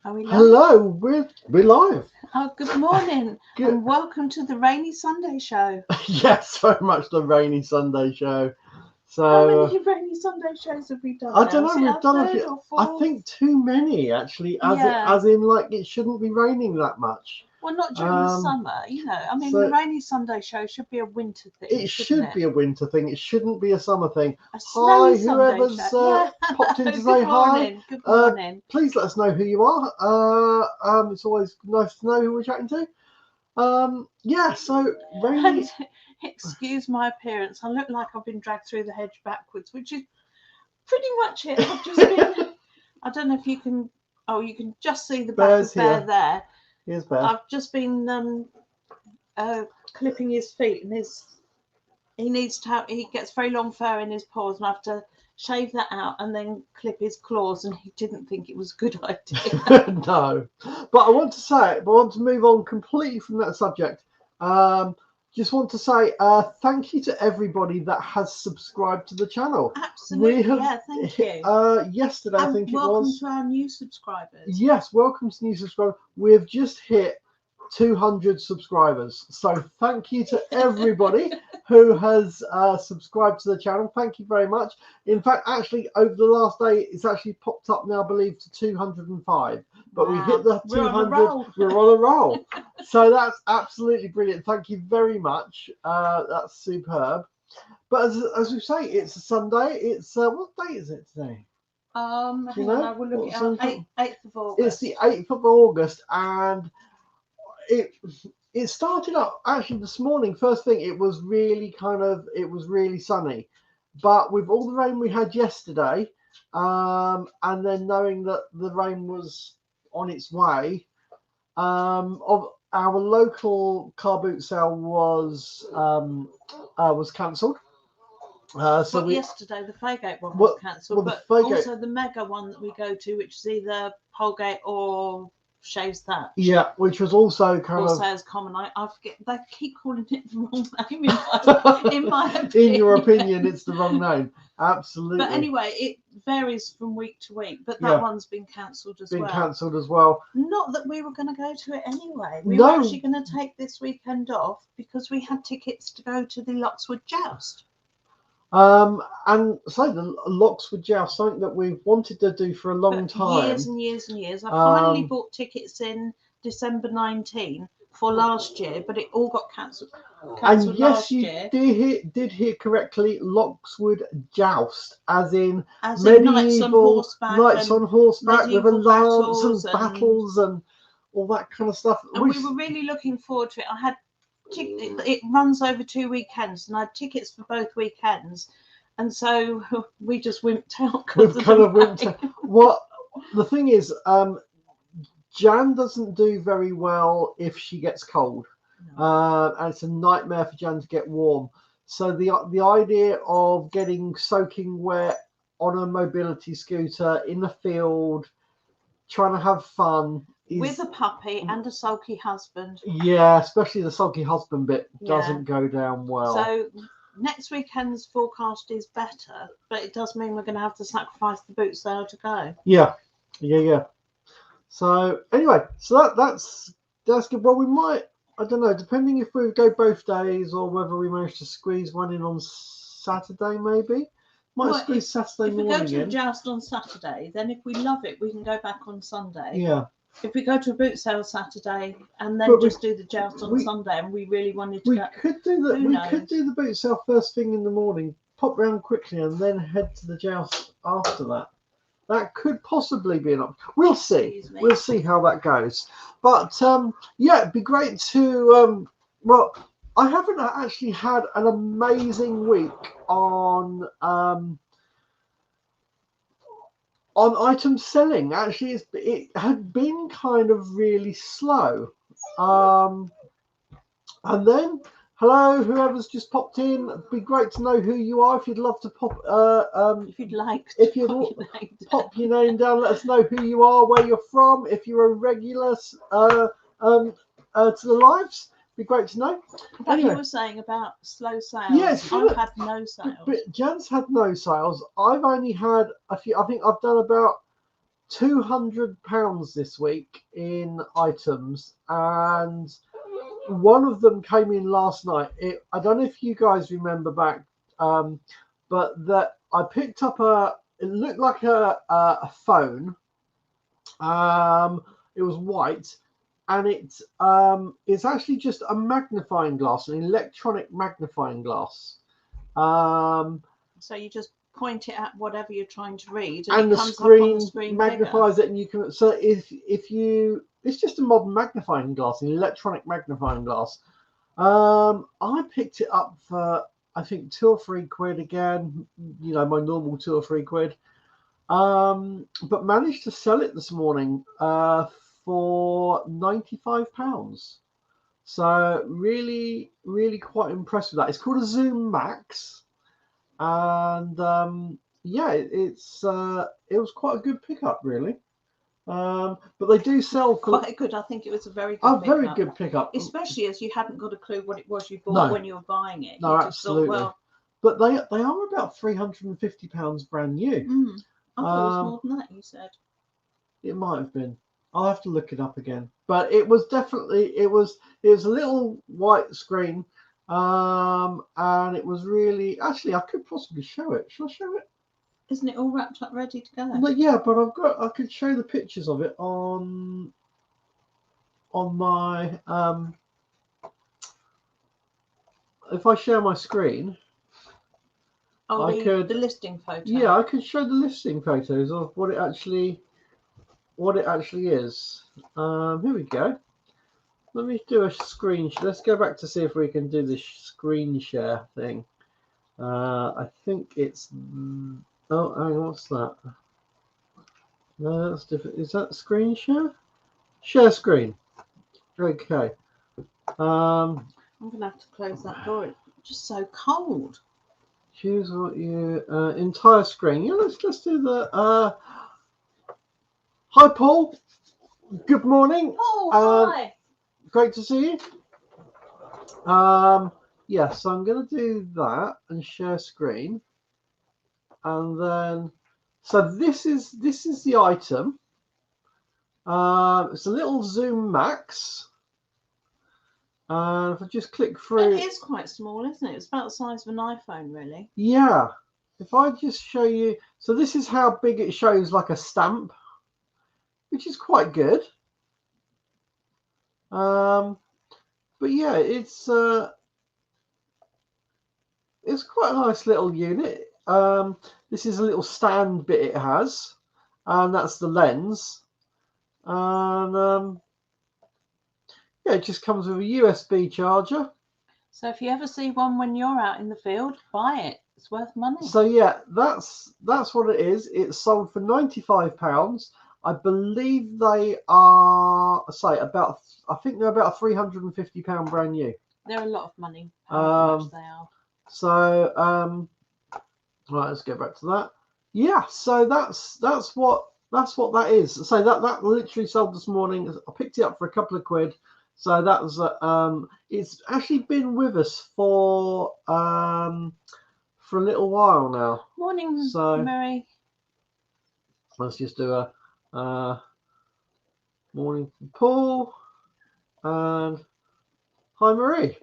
Are we live? Hello, we're live. Oh, good morning Good. and welcome to the Rainy Sunday Show. Yes, very much the Rainy Sunday Show. How So many Rainy Sunday shows have we done I now? don't Is know. it We've our done a third few. or I fourth? think too many actually. Yeah. As in like it shouldn't be raining that much. Well, not during the summer, you know. I mean, so the Rainy Sunday Show should be a winter thing, It shouldn't should be a winter thing. It shouldn't be a summer thing. A Hi, snowy Sunday whoever's show. popped in to Good say hi. morning. Good morning. Please let us know who you are. It's always nice to know who we're chatting to. Yeah. So Rainy. Excuse my appearance. I look like I've been dragged through the hedge backwards, which is pretty much it. I've just been. I don't know if you can. Oh, you can just see the back Bear's of Bear here. there. Here's Bear. I've just been clipping his feet, and he needs to have. He gets very long fur in his paws, and I have to shave that out and then clip his claws. And he didn't think it was a good idea. No, but I want to move on completely from that subject. Just want to say thank you to everybody that has subscribed to the channel. Absolutely, yeah, thank you. Yesterday, and I think it was. Welcome to our new subscribers. Yes, welcome to new subscribers. We've just hit 200 subscribers, so thank you to everybody who has subscribed to the channel. Thank you very much. In fact, actually over the last day it's actually popped up now, I believe, to 205, but Wow. we hit the 200. We're on a roll. So that's absolutely brilliant. Thank you very much. That's superb. But as we say, it's a Sunday. It's what day is it today? Hang on, I will look it up. 8th of August. It's the 8th of August, and it started up actually this morning. First thing, it was really sunny, but with all the rain we had yesterday, and then knowing that the rain was on its way, of our local car boot sale was cancelled. Yesterday the Fairgate one was cancelled, but also the mega one that we go to, which is either Holgate or Shaves Thatch. Yeah, which was also Sales Common. I forget. They keep calling it the wrong name in my opinion. In your opinion, it's the wrong name. Absolutely. But anyway, it varies from week to week. But that one's been cancelled as well. Not that we were going to go to it anyway. We were actually going to take this weekend off because we had tickets to go to the Loxwood Joust. And so the Loxwood Joust, something that we've wanted to do for a long time. Years and years and years. I finally bought tickets in December 19 for last year, but it all got cancelled. And yes, you did hear correctly. Loxwood Joust, as in medieval knights on horseback with a lance and battles and all that kind of stuff. And we were really looking forward to it. I had it runs over 2 weekends, and I had tickets for both weekends, and so we just wimped out. We've kind of wimped out. What the thing is, Jan doesn't do very well if she gets cold. And it's a nightmare for Jan to get warm. So the idea of getting soaking wet on a mobility scooter in the field, trying to have fun with a puppy and a sulky husband. Yeah, especially the sulky husband bit doesn't go down well. So next weekend's forecast is better, but it does mean we're going to have to sacrifice the boot sale to go. Yeah. So anyway, so that's good. Well, we might. I don't know, depending if we go both days or whether we manage to squeeze one in on Saturday, maybe. Squeeze Saturday morning. If we go to the joust on Saturday, then if we love it, we can go back on Sunday. Yeah. If we go to a boot sale Saturday and then just do the joust on Sunday, and we really wanted to, could do the boot sale first thing in the morning, pop round quickly, and then head to the joust after that. That could possibly be an option. We'll see. We'll see how that goes. But yeah, it'd be great to. Well, I haven't actually had an amazing week on item selling. Actually, it had been kind of really slow. And then. Hello, whoever's just popped in. It'd be great to know who you are. If you'd love to pop, if you'd pop your name down, let us know who you are, where you're from. If you're a regular to the lives, it'd be great to know. But anyway, you were saying about slow sales. Yes, I've had no sales. But Jan's had no sales. I've only had a few. I think I've done about £200 this week in items, and one of them came in last night. I don't know if you guys remember back, but that I picked up it looked like a phone. It was white, and it's actually just a magnifying glass, an electronic magnifying glass. So you just point it at whatever you're trying to read, and it the comes up on screen the screen magnifies bigger. it, and you can. So if you, it's just a modern magnifying glass, an electronic magnifying glass. I picked it up for I think £2 or £3 again. You know, my normal £2 or £3. But managed to sell it this morning for £95. So really, really quite impressed with that. It's called a Zoom Max, and yeah, it was quite a good pickup, really. But they do sell for Quite good. I think it was a very a good very pickup, good pickup, especially as you hadn't got a clue what it was you bought No. when you were buying it. No, You just absolutely. thought, well, But they are about £350 brand new. I thought it was more than that. You said It might have been. I'll have to look it up again. But it was definitely it was a little white screen, and it was really actually I could possibly show it. Shall I show it? Isn't it all wrapped up, ready to go? But yeah, but I could show the pictures of it on my if I share my screen. Oh, I could the listing photo. Yeah, I could show the listing photos of what it actually is. Here we go. Let me do a screen. Let's go back to see if we can do this screen share thing. I think it's. Oh, hang on, what's that? No, that's different. Is that screen share? Share screen. Okay. I'm gonna have to close that door. It's just so cold. Choose what you entire screen. Yeah, let's do the. Hi, Paul. Good morning. Oh, hi. Great to see you. Yeah, so I'm going to do that and share screen, and then so this is the item. It's a little Zoom Max, and if I just click through, It is quite small, isn't it? It's about the size of an iPhone, really. Yeah, if I just show you, so this is how big it shows, like a stamp, which is quite good. But yeah, it's quite a nice little unit. This is a little stand bit it has, and that's the lens. And yeah, it just comes with a USB charger. So if you ever see one when you're out in the field, buy it. It's worth money. So yeah, that's what it is. It's sold for £95. I believe they are I think they're about £350 brand new. They're a lot of money. How much they are. So right, let's go back to that. Yeah, so that's what that is. So that literally sold this morning. I picked it up for a couple of quid. So that was it's actually been with us for a little while now. Morning, so Mary. Let's just do a morning from Paul, and hi Marie.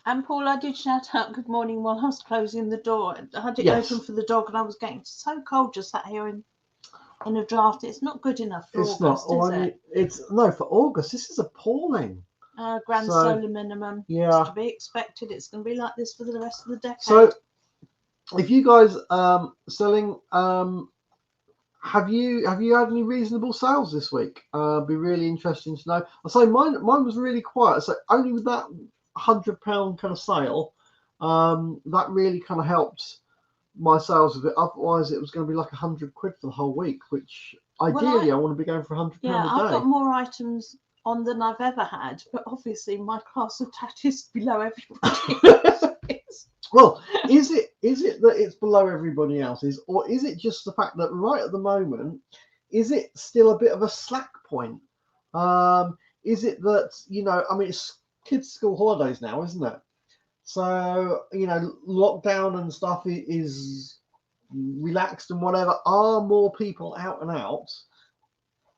And Paul, I did shout out good morning while I was closing the door. I had it open for the dog, and I was getting so cold just sat here in a draft. It's not good enough for August, is it? It's no, for August. This is appalling. Grand solar minimum. Yeah. It's to be expected. It's going to be like this for the rest of the decade. So, if you guys selling, have you had any reasonable sales this week? Be really interesting to know. I say mine was really quiet. So only with that £100 kind of sale, that really kind of helped my sales of it. Otherwise, it was going to be like £100 for the whole week, which ideally I want to be going for £100 a day. Yeah, I've got more items on than I've ever had, but obviously my class of tat is below everybody. Well, is it that it's below everybody else's, or is it just the fact that right at the moment, is it still a bit of a slack point? Is it that, I mean, it's kids' school holidays now, isn't it? So, lockdown and stuff is relaxed and whatever, are more people out and out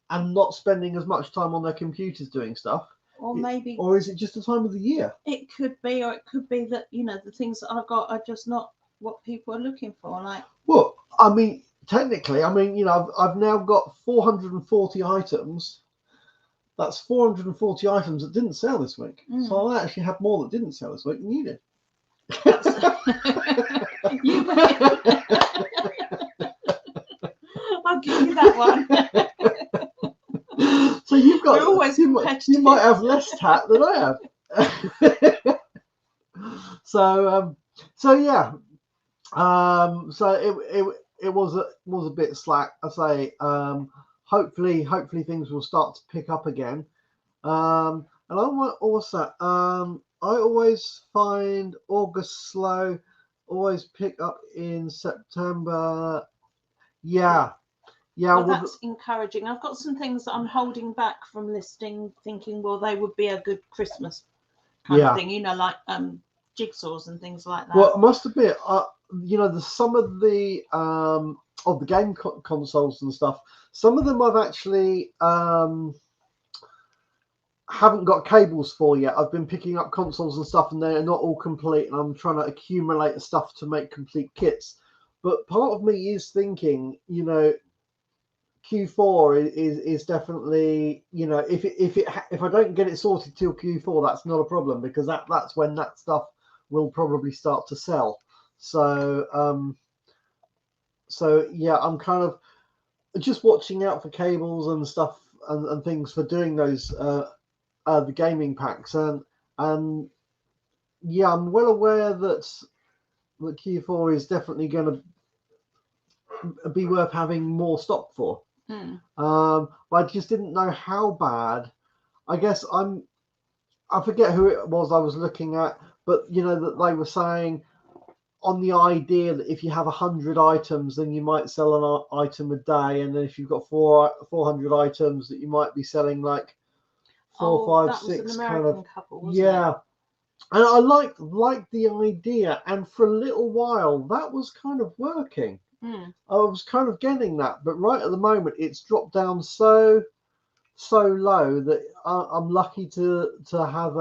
and not spending as much time on their computers doing stuff? Or maybe, or is it just the time of the year? It could be, or it could be that, you know, the things that I've got are just not what people are looking for. Like, well, I mean, technically, I mean, you know, I've now got 440 items. That's 440 items that didn't sell this week. So I actually had more that didn't sell this week than you did. You I'll give you that one. So you've got, we're always you might have less tat than I have. So yeah. So it was a bit slack. I say, hopefully things will start to pick up again. And I also, I always find August slow, always pick up in September. Yeah. Well, that's encouraging. I've got some things that I'm holding back from listing, thinking, well, they would be a good Christmas kind of thing, you know, like jigsaws and things like that. Well, I must admit, you know, some of the game consoles and stuff, some of them I've actually haven't got cables for yet. I've been picking up consoles and stuff, and they're not all complete, and I'm trying to accumulate stuff to make complete kits. But part of me is thinking, you know, Q4 is definitely, you know, if I don't get it sorted till Q4, that's not a problem, because that's when that stuff will probably start to sell. So so yeah, I'm kind of just watching out for cables and stuff and things for doing those the gaming packs, and yeah, I'm well aware that Q4 is definitely going to be worth having more stock for. But I just didn't know how bad. I guess I forget who it was I was looking at, but you know that they were saying on the idea that if you have 100 items, then you might sell an item a day, and then if you've got 400 items, that you might be selling like 4, 5, 6 kind of couple, wasn't it? And I liked the idea, and for a little while that was kind of working. I was kind of getting that, but right at the moment it's dropped down so low that I'm lucky to have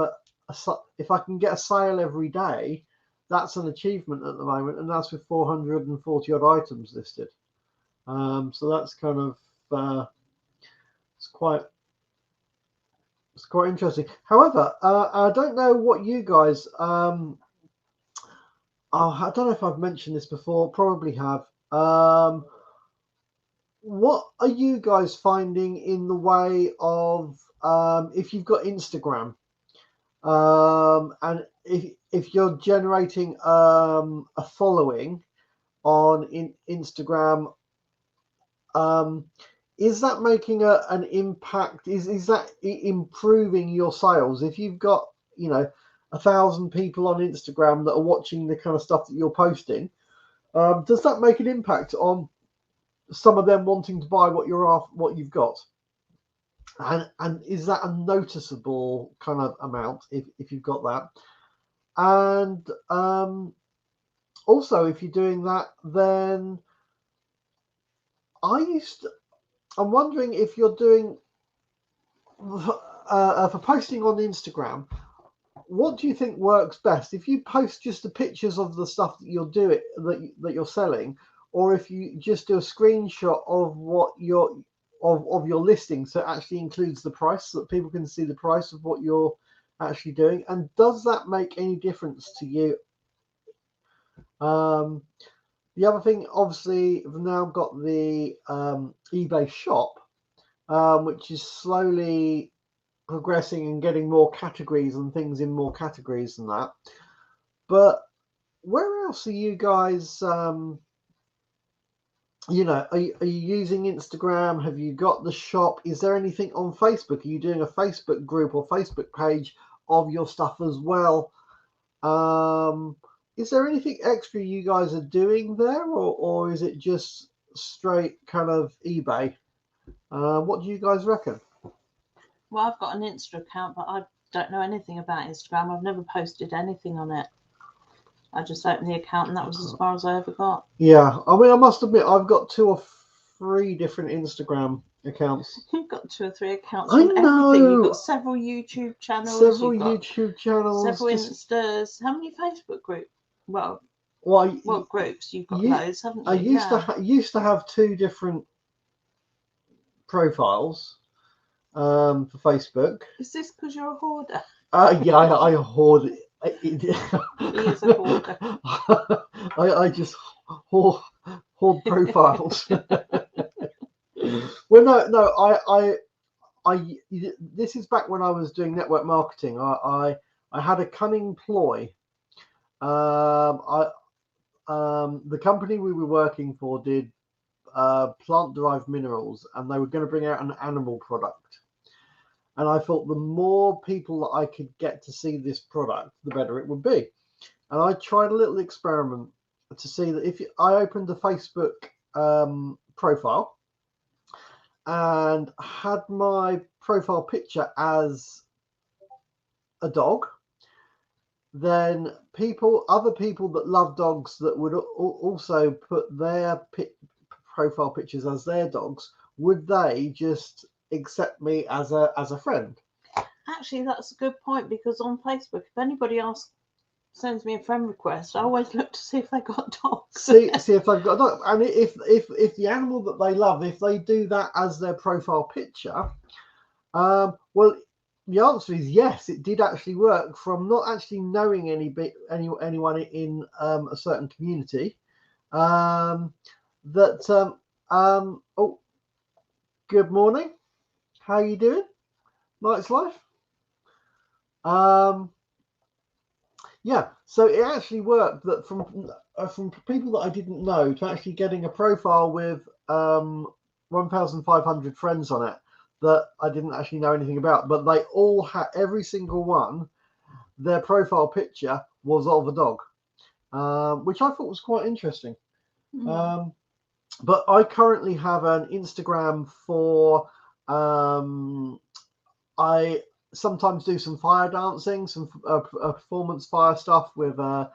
if I can get a sale every day, that's an achievement at the moment, and that's with 440 odd items listed. So that's kind of it's quite interesting. However, I don't know what you guys I don't know if I've mentioned this before, probably have. What are you guys finding in the way of if you've got Instagram, and if you're generating a following on Instagram, is that making an impact? Is that improving your sales? If you've got, you know, 1,000 people on Instagram that are watching the kind of stuff that you're posting, does that make an impact on some of them wanting to buy what you've got? And is that a noticeable kind of amount if you've got that? And also, if you're doing that, then I'm wondering if you're doing for posting on Instagram, what do you think works best? If you post just the pictures of the stuff that you're doing, that you're selling, or if you just do a screenshot of what of your listing, so it actually includes the price, so that people can see the price of what you're actually doing? And does that make any difference to you? The other thing, obviously, we've now got the eBay shop, which is slowly progressing and getting more categories and things in more categories than that. But where else are you guys? You know, are you using Instagram? Have you got the shop? Is there anything on Facebook? Are you doing a Facebook group or Facebook page of your stuff as well? Is there anything extra you guys are doing there, or is it just straight kind of eBay? What do you guys reckon? Well, I've got an Insta account, but I don't know anything about Instagram. I've never posted anything on it. I just opened the account and that was as far as I ever got. Yeah, I mean, I must admit, I've got 2 or 3 different Instagram accounts. You've got 2 or 3 accounts I on everything. You've know. got several YouTube channels. Several You've got YouTube channels. several Instas. How many Facebook groups? Well, Well, groups? You've got you- loads, haven't you? I used to have 2 different profiles for Facebook. Is this because you're a hoarder? Yeah, I hoard it. He is a hoarder. I just hoard profiles. Well, no, I this is back when I was doing network marketing. I had a cunning ploy. The company we were working for did plant-derived minerals, and they were going to bring out an animal product. And I thought the more people that I could get to see this product, the better it would be. And I tried a little experiment to see that if I opened a Facebook profile and had my profile picture as a dog, then other people that love dogs that would also put their profile pictures as their dogs, would they just accept me as a friend? Actually, that's a good point, because on Facebook, if anybody sends me a friend request, I always look to see if they got dogs. see if they've got a dog, and if the animal that they love, if they do that as their profile picture, well, the answer is yes, it did actually work, from not actually knowing anyone in a certain community. Oh, good morning. How you doing? Night's life. Yeah, so it actually worked, that from people that I didn't know to actually getting a profile with 1,500 friends on it that I didn't actually know anything about, but they all had, every single one, their profile picture was of a dog, which I thought was quite interesting. But I currently have an Instagram for I sometimes do some fire dancing, some performance fire stuff with a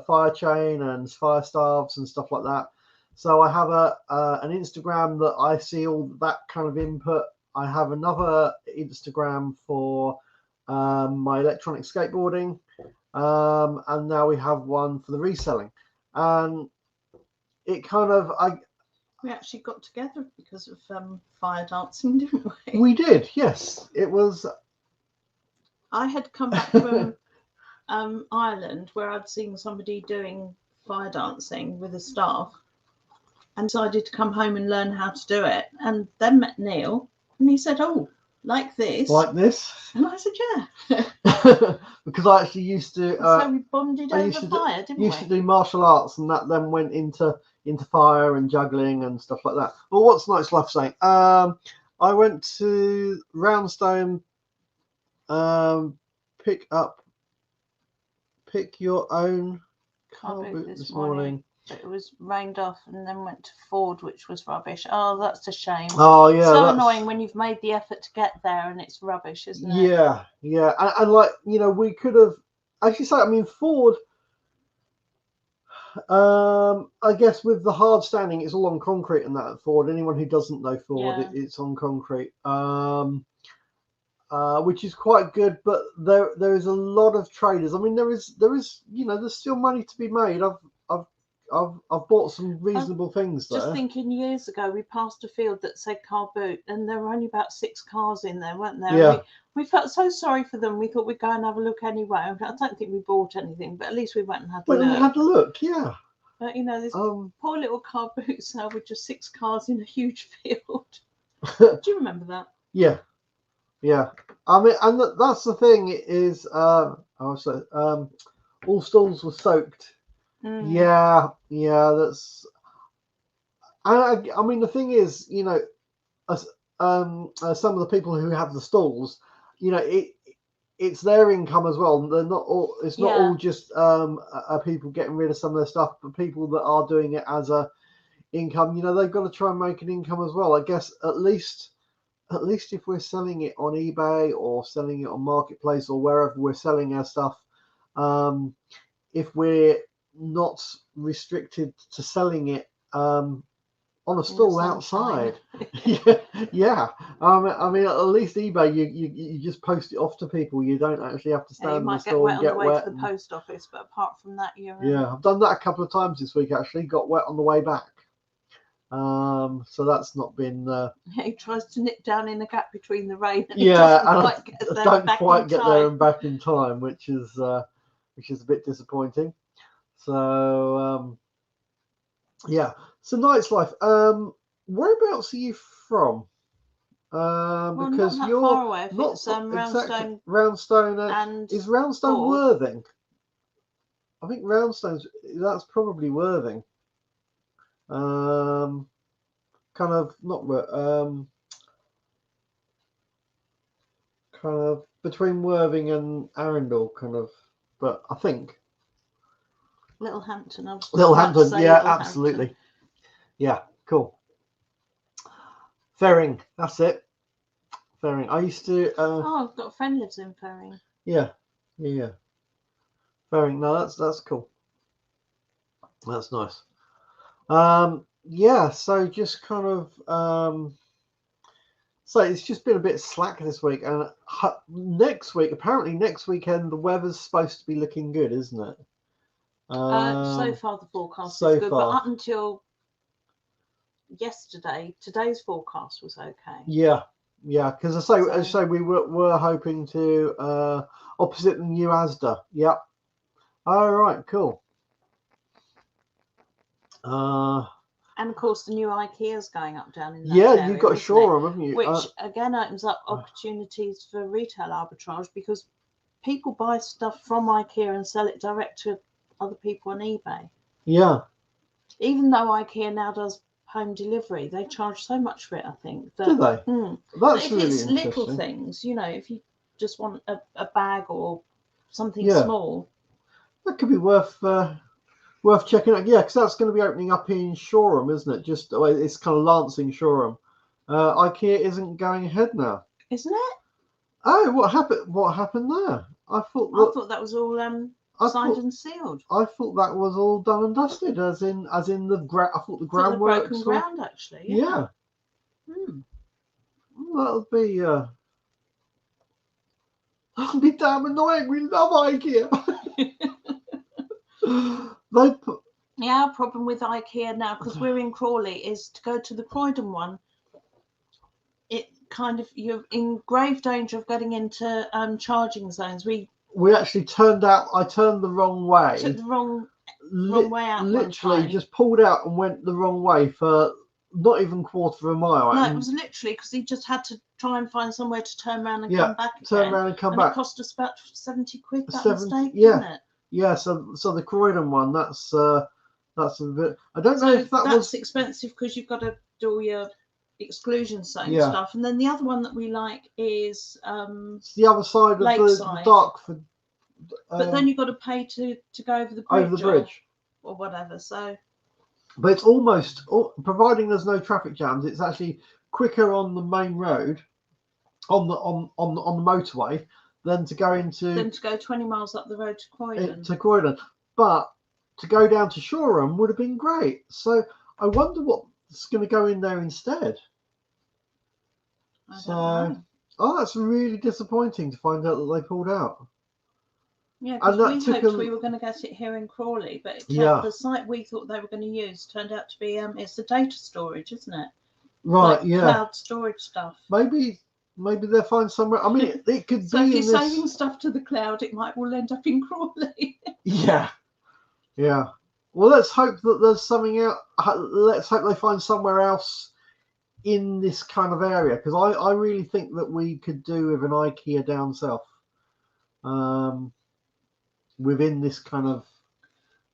fire chain and fire staffs and stuff like that. So I have an Instagram that I see all that kind of input. I have another Instagram for my electronic skateboarding, and now we have one for the reselling. And it kind of, we actually got together because of fire dancing, didn't we? We did, yes. It was. I had come back from Ireland, where I'd seen somebody doing fire dancing with the staff, and decided to come home and learn how to do it. And then met Neil, and he said, "Oh, like this?" Like this? And I said, "Yeah." Because I actually used to. So we bonded over fire, didn't we? Used to do martial arts, and that then went into fire and juggling and stuff like that. Well, what's Night's Life saying? I went to Roundstone. Pick your own car boot this morning. It was rained off, and then went to Ford, which was rubbish. Oh, that's a shame. Oh yeah, so annoying when you've made the effort to get there and it's rubbish, isn't it? Yeah, and like, you know, we could have actually say, I mean, Ford. I guess with the hard standing, it's all on concrete and that at Ford. Anyone who doesn't know Ford, it's on concrete. Which is quite good, but there is a lot of traders. I mean, there is you know, there's still money to be made. I've bought some reasonable things there. Just thinking, years ago we passed a field that said car boot, and there were only about 6 cars in there, weren't there? Yeah. We felt so sorry for them. We thought we'd go and have a look anyway. I don't think we bought anything, but at least we went and had a look. We had a look, yeah. But you know, this poor little car boot sale with just 6 cars in a huge field. Do you remember that? Yeah. Yeah, I mean, and that's the thing is, all stalls were soaked. Yeah, that's. I mean, the thing is, you know, some of the people who have the stalls, you know, it's their income as well. They're not all. It's not all just people getting rid of some of their stuff, but people that are doing it as a income. You know, they've got to try and make an income as well. I guess at least if we're selling it on eBay or selling it on Marketplace or wherever we're selling our stuff, if we're not restricted to selling it on a stall outside. Yeah. I mean, at least eBay, you just post it off to people. You don't actually have to stand in the store and get wet to the post office, but apart from that, you're yeah. I've done that a couple of times this week. Actually, got wet on the way back. So that's not been. He tries to nip down in the gap between the rain. And Yeah, don't quite get there and back in time, which is a bit disappointing. So yeah. So night's life. Whereabouts are you from? Well, Because not that you're far away. If not it's exactly Roundstone Roundstone. and Is Roundstone Ford. Worthing? I think that's probably Worthing. Kind of not kind of between Worthing and Arundel, kind of. But I think Littlehampton. I was Littlehampton. Yeah, Littlehampton. absolutely. Yeah, cool. Ferring. That's it. Ferring. I used to. I've got a friend lives in Ferring. Yeah. Ferring. No, that's cool. That's nice. Yeah. So just kind of. So it's just been a bit slack this week, and next weekend the weather's supposed to be looking good, isn't it? So far the forecast so is good, far. but up until yesterday, today's forecast was okay. Yeah, because as I say, we were hoping to opposite the new Asda. Yep. All right, cool. And of course, the new IKEA's going up down in that area, you've got Shoreham, haven't you? Which again opens up opportunities for retail arbitrage, because people buy stuff from IKEA and sell it direct to other people on eBay. Yeah. Even though IKEA now does home delivery, they charge so much for it, I think. Do they? That's if really it's interesting. little things, if you just want a bag or something small, that could be worth checking out. Yeah, because that's going to be opening up in Shoreham, isn't it? Just it's kind of Lancing Shoreham. IKEA isn't going ahead now, isn't it? Oh, what happened? What happened there? I thought that was all signed and sealed. I thought that was all done and dusted, as in the I thought the groundwork. Broken ground, actually. Yeah. Well, that'll be damn annoying. We love IKEA. Our problem with IKEA now, because we're in Crawley, is to go to the Croydon one. It kind of, you're in grave danger of getting into charging zones. We actually I turned the wrong way. Took the wrong way out. Literally just pulled out and went the wrong way for not even quarter of a mile. No, it was literally because he just had to try and find somewhere to turn around and come back again. Turn around and come back. It cost us about 70 quid, that mistake, didn't it? Yeah, so the Croydon one, that's a bit. I don't know if that's expensive, because you've got to do all your exclusion zone stuff, and then the other one that we like is it's the other side of the Dartford. But then you've got to pay to go over the bridge. Or whatever. So. But it's almost, providing there's no traffic jams, it's actually quicker on the main road, on the motorway, than to go 20 miles up the road to Croydon. But to go down to Shoreham would have been great. So I wonder what's going to go in there instead. I don't know. That's really disappointing to find out that they pulled out. Yeah, because we hoped we were going to get it here in Crawley, but the site we thought they were going to use turned out to be it's the data storage, isn't it? Right, cloud storage stuff. Maybe they'll find somewhere. I mean, it could be. So if you're saving stuff to the cloud, it might all end up in Crawley. Yeah. Well, let's hope that there's something out. Let's hope they find somewhere else in this kind of area, because I really think that we could do with an IKEA down south. Within this kind of,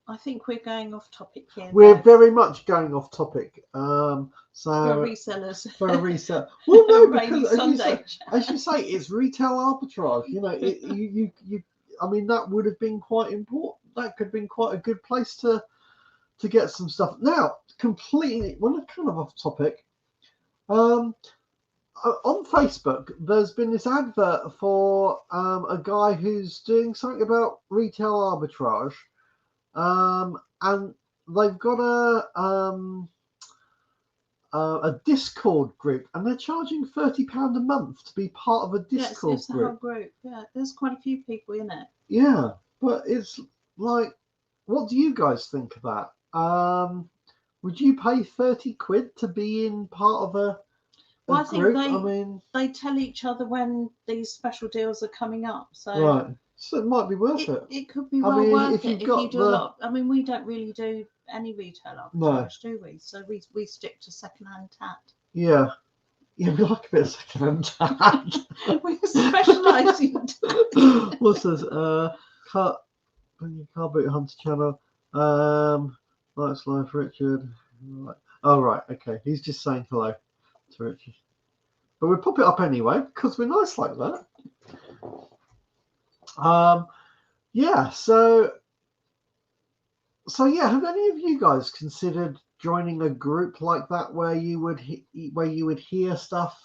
I think we're going off topic here. We're very much going off topic. For resellers. For a resell. Well, no, because Sunday. as you say, it's retail arbitrage. You I mean, that would have been quite important. That could have been quite a good place to get some stuff. Now, completely, well, kind of off topic. On Facebook, there's been this advert for a guy who's doing something about retail arbitrage, And they've got a Discord group, and they're charging £30 a month to be part of a Discord it's the group. whole group. Yeah, there's quite a few people in it. Yeah, but it's like, what do you guys think of that? Would you pay 30 quid to be in part of a Well, I think group? I mean, they tell each other when these special deals are coming up, so right. So it might be worth it. it could be I well mean, worth if it you've if got you do a lot. I mean, we don't really do any retail arbitrage, do we? So we stick to second-hand tat. Yeah. Yeah, we like a bit of second-hand tat. We specialise in What's this? Car Boot Hunter channel. Likes life, Richard. Right. Oh, right. Okay. He's just saying hello to Richard. But we'll pop it up anyway because we're nice like that. Yeah. So yeah. Have any of you guys considered joining a group like that where you would hear stuff?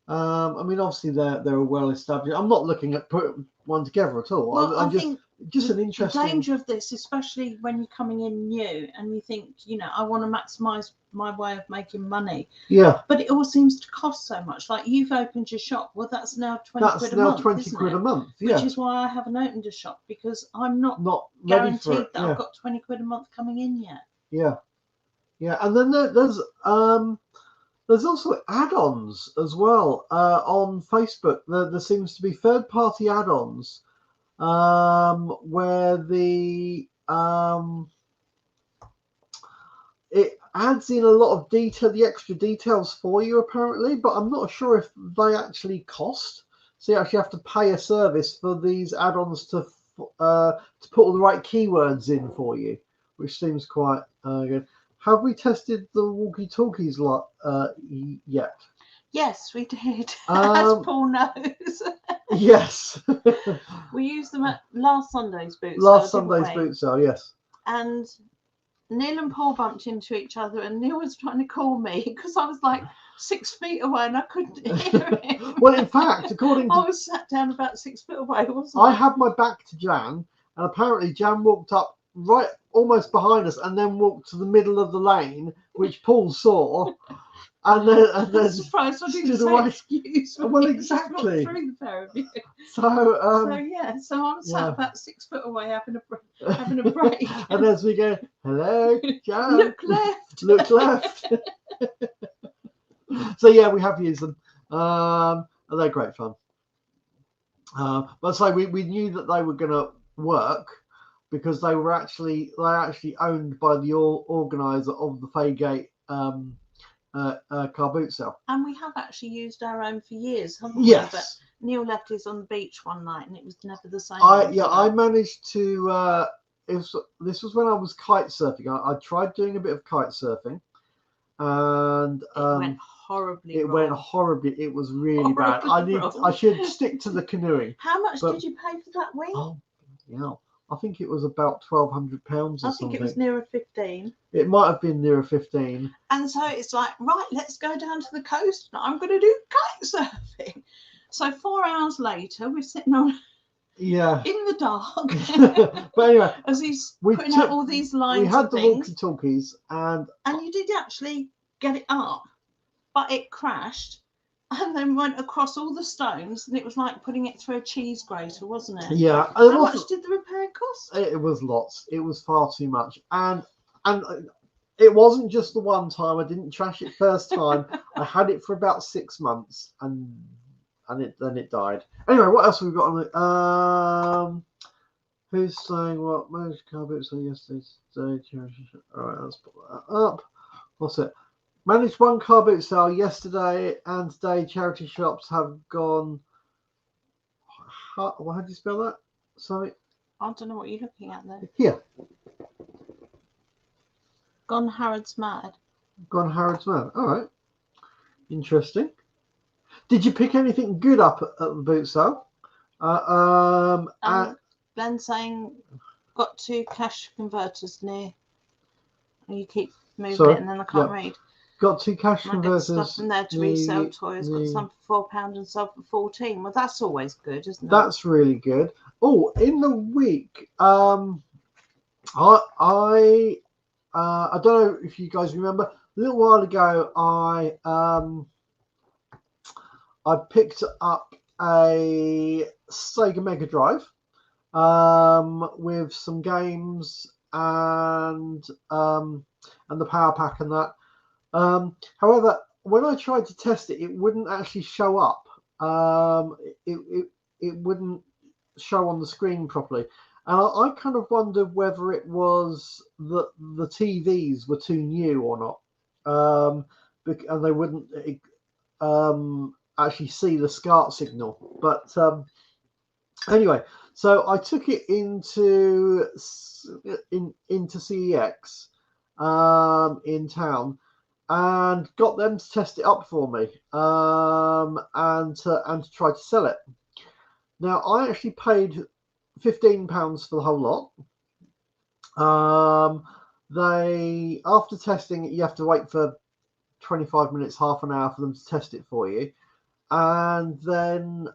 I mean, obviously they're well established. I'm not looking at putting one together at all. Well, I'm I think just an interesting. The danger of this, especially when you're coming in new and you think, I want to maximise my way of making money. Yeah. But it all seems to cost so much. Like, you've opened your shop. Well, that's now 20 quid a month. That's now 20 quid a month. Yeah. Which is why I haven't opened a shop, because I'm not guaranteed that I've got 20 quid a month coming in yet. Yeah. Yeah. And then there's also add-ons as well on Facebook. There seems to be third-party add-ons where it adds in a lot of detail, the extra details for you apparently, but I'm not sure if they actually cost. So you actually have to pay a service for these add-ons to put all the right keywords in for you, which seems quite good. Have we tested the walkie-talkies yet? Yes, we did. As Paul knows. Yes. We used them at last Sunday's boot sale. Last Sunday's boot sale, yes. And Neil and Paul bumped into each other, and Neil was trying to call me because I was like 6 feet away and I couldn't hear him. Well, in fact, I was sat down about 6 feet away, wasn't I? I had my back to Jan, and apparently Jan walked up right almost behind us and then walked to the middle of the lane, which Paul saw. And then I'm surprised I didn't say excuse me. Well, exactly. Through the pair of you. So yeah, so I'm sat about 6 foot away having a break. And as we go, hello, Jan. Look left. Look left. So yeah, we have used them. And they're great fun. But so we knew that they were going to work because they actually owned by the organizer of the Faygate car boot sale. And we have actually used our own for years, haven't we? Yes. But Neil left his on the beach one night and it was never the same. I managed to this was when I was kite surfing. I tried doing a bit of kite surfing, and it went horribly. It was really bad. I should stick to the canoeing. How much did you pay for that wing? Oh, yeah. I think it was about £1,200 or something. I think it was nearer 15. It might have been nearer 15. And so it's like, right, let's go down to the coast. I'm going to do kite surfing. So 4 hours later, we're sitting on in the dark. But anyway, as he's putting out all these lines. We had the walkie-talkies, and you did actually get it up, but it crashed. And then went across all the stones, and it was like putting it through a cheese grater, wasn't it? Yeah. How much did the repair cost? It was lots. It was far too much, and it wasn't just the one time. I didn't trash it first time. I had it for about 6 months, and then it died. Anyway, what else have we got on it? Who's saying what? Most car boots on yesterday? All right, let's put that up. What's it? Managed one car boot sale yesterday and today. Charity shops have gone. How do you spell that? Sorry. I don't know what you're looking at there. Here. Gone Harrods mad. Gone Harrods mad. All right. Interesting. Did you pick anything good up at the boot sale? Glenn saying got 2 cash converters near. You keep moving it and then I can't read. Got 2 cash converters. Stuff from there to resell toys. Got some for £4 and some for £14. Well, that's always good, isn't it? That's really good. Oh, in the week, I don't know if you guys remember. A little while ago, I picked up a Sega Mega Drive with some games and the power pack and that. However, when I tried to test it, it wouldn't actually show up. It wouldn't show on the screen properly, and I kind of wondered whether it was that the TVs were too new or not, and they wouldn't actually see the SCART signal. But anyway, so I took it into CEX in town and got them to test it up for me and to try to sell it. Now I actually paid £15 for the whole lot. They, after testing it, you have to wait for 25 minutes, half an hour for them to test it for you, and then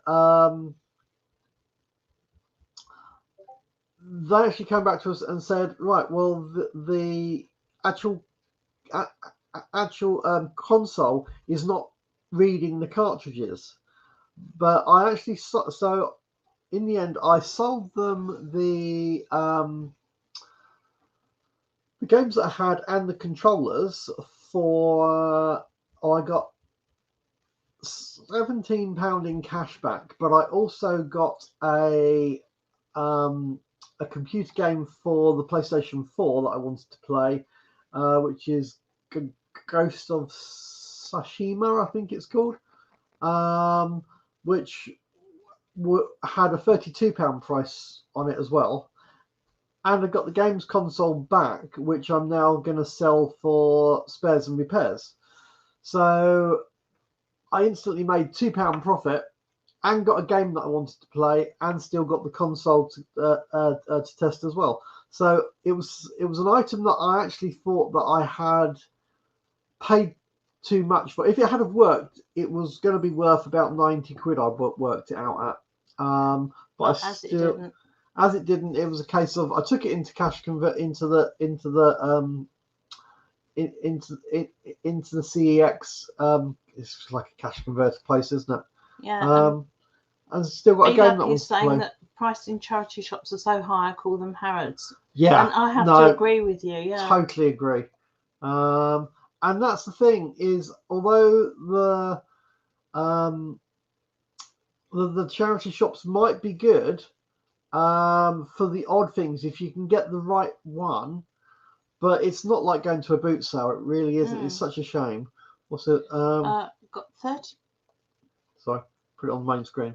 they actually came back to us and said, right, well, the actual console is not reading the cartridges. But I actually so in the end I sold them the games that I had and the controllers for I got £17 in cash back, but I also got a computer game for the PlayStation 4 that I wanted to play, which is Ghost of Tsushima, I think it's called, which had a £32 price on it as well. And I got the games console back, which I'm now going to sell for spares and repairs. So I instantly made £2 profit and got a game that I wanted to play and still got the console to test as well. So it was an item that I actually thought that I had paid too much for. If it had have worked, it was going to be worth about 90 quid. I worked it out at. But I still, as it didn't, it was a case of I took it into cash convert into the CEX. It's like a cash converter place, isn't it? Yeah. And still got a game that was saying that price in charity shops are so high, I call them Harrods. Yeah, and I have to agree with you. Yeah, totally agree. And that's the thing is, although the charity shops might be good for the odd things if you can get the right one, but it's not like going to a boot sale. It really isn't. It's such a shame. What's it? Got 30. Sorry, put it on the main screen.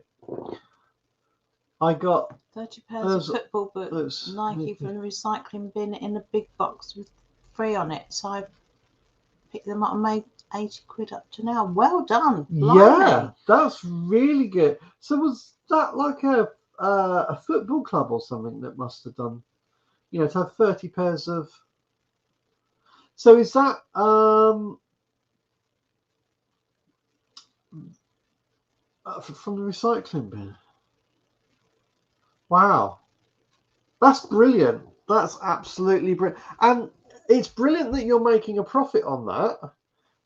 I got 30 pairs of football boots, Nike from the recycling bin in a big box with free on it. So I picked them up and made 80 quid up to now. Well done. Blimey. Yeah, that's really good. So was that like a football club or something that must have done, to have 30 pairs of. So is that from the recycling bin? Wow, that's brilliant. That's absolutely brilliant, and it's brilliant that you're making a profit on that.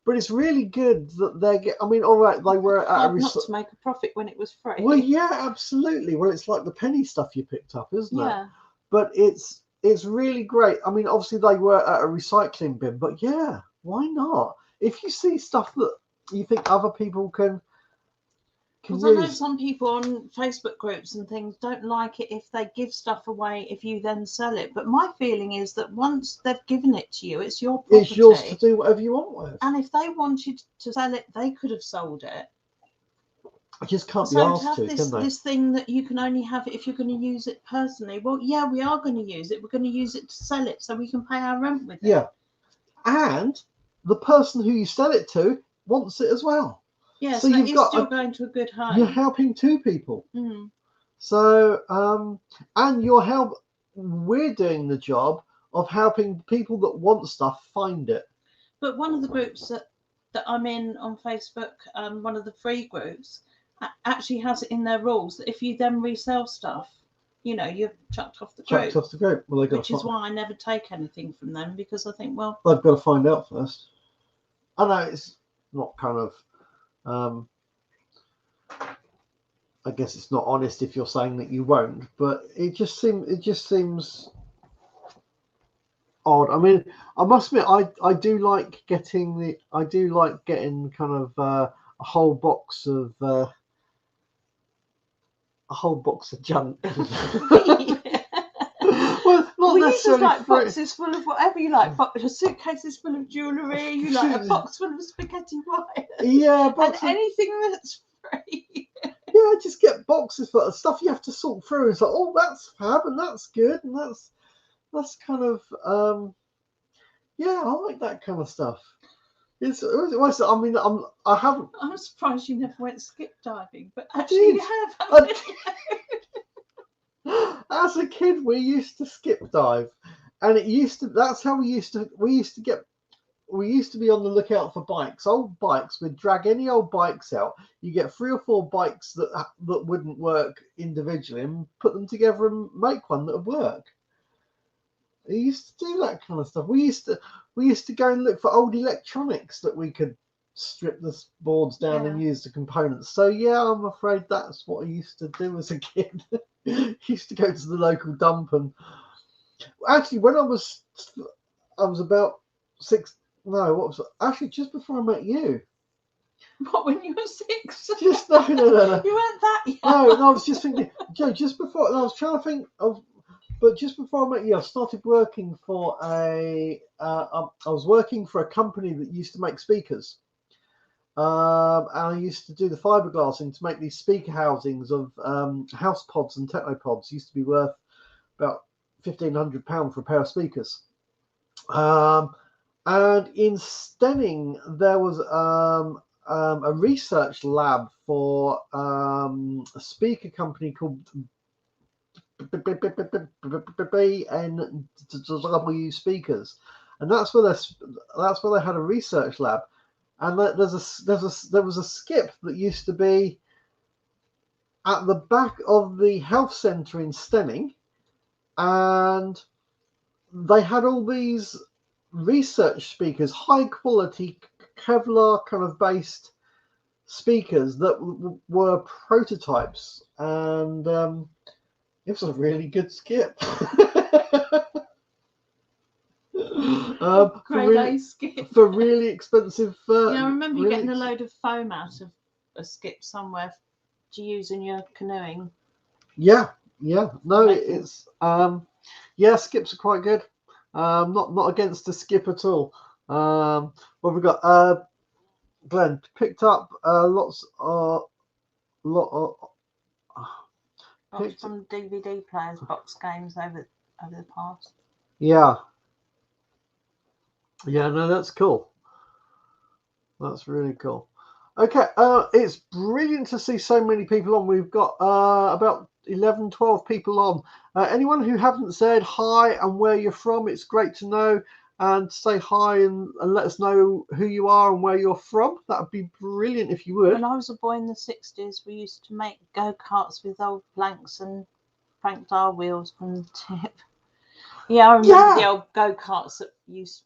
But it's really good that they get. I mean, all right, they were at not to make a profit when it was free. Well, yeah, absolutely. Well, it's like the penny stuff you picked up, isn't it? Yeah. But it's really great. I mean, obviously they were at a recycling bin, but yeah, why not? If you see stuff that you think other people can use. I know some people on Facebook groups and things don't like it if they give stuff away if you then sell it. But my feeling is that once they've given it to you, it's your property. It's yours to do whatever you want with. And if they wanted to sell it, they could have sold it. I just can't be asked to, can they? This thing that you can only have it if you're going to use it personally. Well, yeah, we are going to use it. We're going to use it to sell it so we can pay our rent with it. Yeah. And the person who you sell it to wants it as well. Yeah, so you've got still going to a good home. You're helping two people. Mm. So, and we're doing the job of helping people that want stuff find it. But one of the groups that I'm in on Facebook, one of the free groups, actually has it in their rules that if you then resell stuff, you're chucked off the chucked group. off the group. Well, Which is why I never take anything from them, because I think, well, they've got to find out first. I know it's not kind of. I guess it's not honest if you're saying that you won't, but it just seems odd. I mean, I must admit, I do like getting kind of a whole box of junk. Well, not we necessarily just like boxes full of whatever you like. Suitcases full of jewellery. You like a box full of spaghetti wires. Yeah, and anything that's free. Yeah, I just get boxes full of stuff you have to sort through. It's like, oh, that's fab and that's good and that's kind of yeah, I like that kind of stuff. I mean, I haven't. I'm surprised you never went skip diving, but actually you have. As a kid, we used to skip dive, and that's how we used to be on the lookout for bikes, old bikes. We'd drag any old bikes out. You get 3 or 4 bikes that wouldn't work individually, and put them together and make one that would work. We used to do that kind of stuff. We used to go and look for old electronics that we could strip the boards down and use the components. So yeah, I'm afraid that's what I used to do as a kid. Used to go to the local dump, and actually when I was about 6. No, what was it? Actually just before I met you. What, when you were 6? Just no. You weren't that young. No, I was just thinking, Joe. Just before, I was trying to think of. But just before I met you, I started working for I was working for a company that used to make speakers. And I used to do the fiberglassing to make these speaker housings of house pods and techno pods. Used to be worth about £1,500 for a pair of speakers. And in Stenning, there was a research lab for a speaker company called BNW speakers, and that's where they had a research lab. And there was a skip that used to be at the back of the health centre in Stenning, and they had all these research speakers, high quality Kevlar kind of based speakers that were prototypes, and it was a really good skip. For really expensive. I remember you getting a load of foam out of a skip somewhere to use in your canoeing. Yeah. No, it's skips are quite good. Not against the skip at all. What have we got? Glenn picked up lots from DVD players, box games over the past. Yeah, no, that's cool. That's really cool. Okay, it's brilliant to see so many people on. We've got about 11, 12 people on. Anyone who haven't said hi and where you're from, it's great to know. And say hi and let us know who you are and where you're from. That would be brilliant if you would. When I was a boy in the 60s, we used to make go-karts with old planks and Frank Dyer wheels from the tip. Yeah, I remember the old go-karts that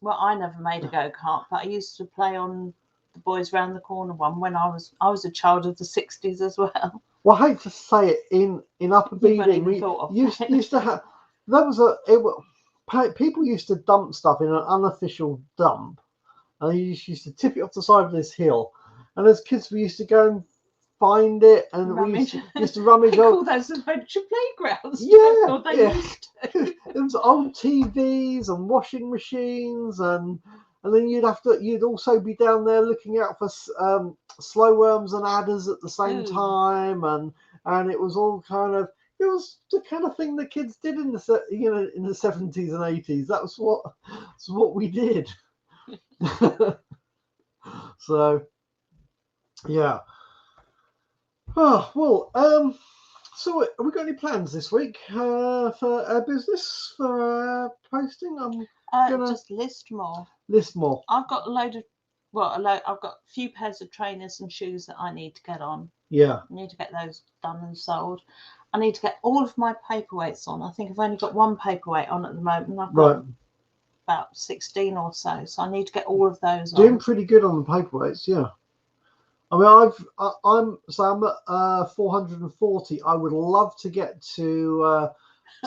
well, I never made a go-kart, but I used to play on the Boys Round the Corner one when I was a child of the 60s as well. Well, I hate to say it, in Upper Beeding, we used to have, people used to dump stuff in an unofficial dump, and they used to tip it off the side of this hill, and as kids we used to go and find it, and we used to rummage all those adventure playgrounds. Yeah. It was old TVs and washing machines, and then you'd also be down there looking out for slow worms and adders at the same time, and it was all kind of, it was the kind of thing the kids did in the 70s and 80s. That's what we did. So yeah. Oh well. So have we got any plans this week for our business, for our posting? I'm gonna just list more. I've got I've got a few pairs of trainers and shoes that I need to get on. Yeah. I need to get those done and sold. I need to get all of my paperweights on. I think I've only got one paperweight on at the moment. I've Right. got about 16 or so. So I need to get all of those Doing on. pretty good on the paperweights, yeah. I mean, I'm at 440. I would love to get to.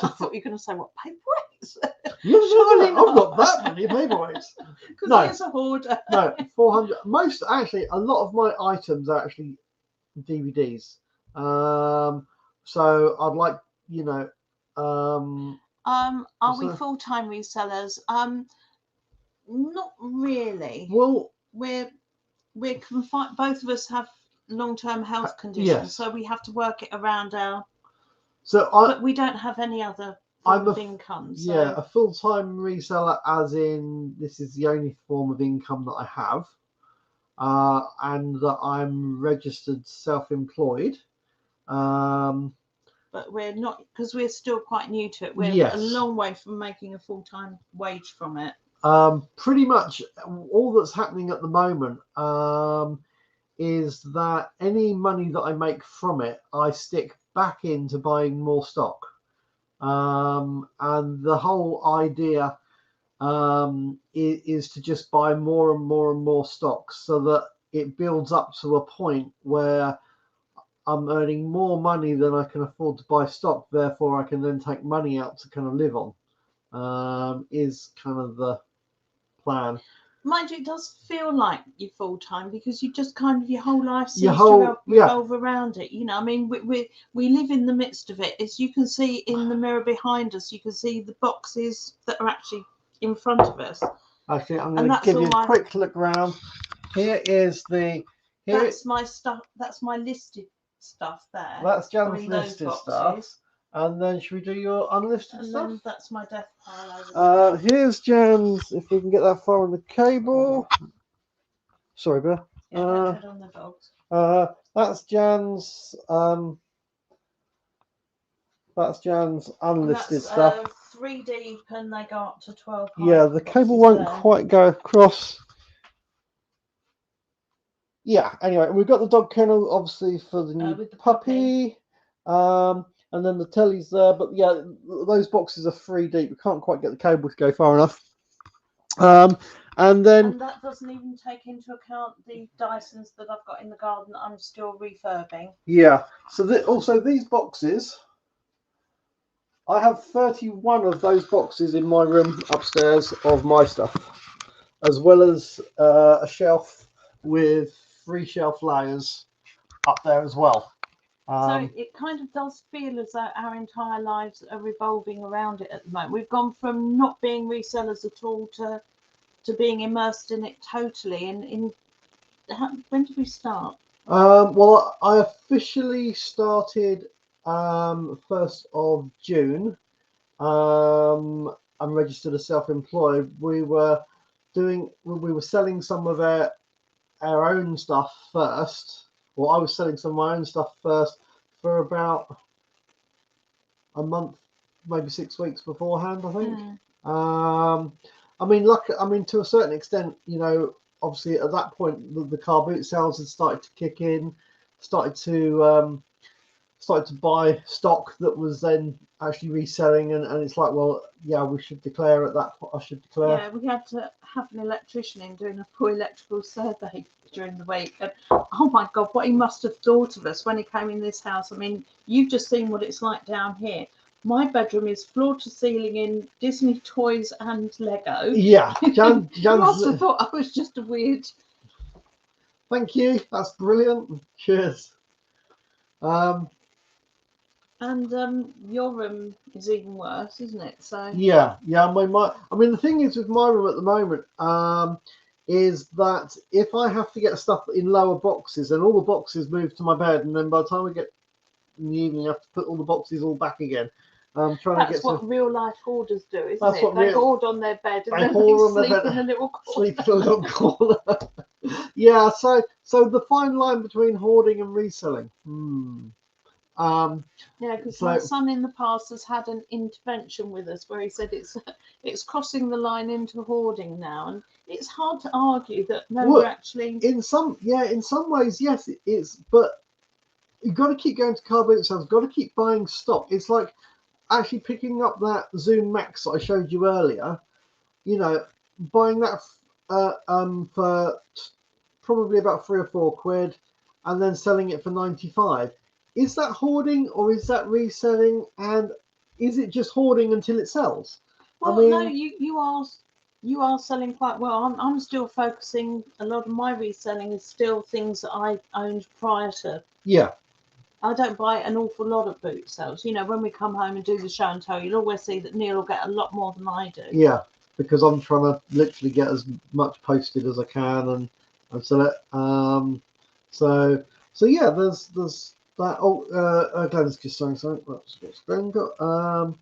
I thought you were going to say what paperweights. Yeah, Surely I've got not. that many paperweights. Because No. he's a hoarder. No, 400. Most actually, a lot of my items are actually DVDs. So I'd like, you know, Are we so- full-time resellers? Not really. well, We're confined. Both of us have long-term health conditions, yes. so we have to work it around our. So But we don't have any other form I'm of income. So. Yeah, a full-time reseller, as in this is the only form of income that I have, and that I'm registered self-employed. But we're not, because we're still quite new to it. We're Yes. a long way from making a full-time wage from it. Pretty much all that's happening at the moment is that any money that I make from it, I stick back into buying more stock. And the whole idea is to just buy more and more and more stock so that it builds up to a point where I'm earning more money than I can afford to buy stock. Therefore, I can then take money out to kind of live on, is kind of the plan. Mind you, it does feel like you're full-time because you just kind of, your whole life seems to revolve around it. You know, I mean, we live in the midst of it. As you can see in the mirror behind us, you can see the boxes that are actually in front of us. Actually, I'm going to give you a quick look around. Here is the... That's my stuff. That's my listed stuff there. That's Jan's listed stuff. And then should we do your unlisted stuff? Then that's my death pile. Here's Jan's, if we can get that far on the cable. Sorry, Bear. Yeah, don't tread on the dogs. That's Jan's unlisted stuff. 3 deep and they go up to 12. Yeah, the cable won't quite go across. Yeah, anyway, we've got the dog kennel obviously for the new puppy. And then the telly's there, but yeah, those boxes are 3 deep. We can't quite get the cable to go far enough. And that doesn't even take into account the Dysons that I've got in the garden that I'm still refurbing. Yeah, so also these boxes, I have 31 of those boxes in my room upstairs of my stuff, as well as a shelf with 3 shelf layers up there as well. So it kind of does feel as though our entire lives are revolving around it at the moment. We've gone from not being resellers at all to being immersed in it totally. And when did we start? Well, I officially started 1st of June. I'm registered as self-employed. We were selling some of our own stuff first. Well, I was selling some of my own stuff first for about a month, maybe 6 weeks beforehand, I think. I mean, to a certain extent, you know, obviously at that point the car boot sales had started to kick in, started to buy stock that was then actually reselling, and it's like, well, yeah, we should declare at that point. I should declare. Yeah, we had to have an electrician in doing a full electrical survey during the week, and oh my god, what he must have thought of us when he came in this house. I mean, you've just seen what it's like down here. My bedroom is floor to ceiling in Disney toys and Lego. Yeah, Jan must have thought I was just a weird. Thank you, that's brilliant. Cheers. And your room is even worse, isn't it? So yeah. I mean, the thing is with my room at the moment, is that if I have to get stuff in lower boxes, then all the boxes move to my bed, and then by the time we get in the evening, I have to put all the boxes all back again. That's what real life hoarders do, isn't it? They hoard on their bed and then they sleep in a little corner. Sleep in a little corner. Yeah, so the fine line between hoarding and reselling. Yeah, because my son in the past has had an intervention with us where he said it's crossing the line into hoarding now, and it's hard to argue that we're actually in some ways, yes, it is, but you've got to keep going to car boot sales, got to keep buying stock. It's like actually picking up that Zoom Max that I showed you earlier, you know, buying that for probably about £3 or £4 and then selling it for 95. Is that hoarding or is that reselling, and is it just hoarding until it sells? Well, no, you are selling quite well. I'm still focusing. A lot of my reselling is still things that I owned prior to. Yeah. I don't buy an awful lot of boot sales. You know, when we come home and do the show and tell, you'll always see that Neil will get a lot more than I do. Yeah, because I'm trying to literally get as much posted as I can and sell it. So yeah, there's that. Glenn's just saying something. What's Glenn got? Go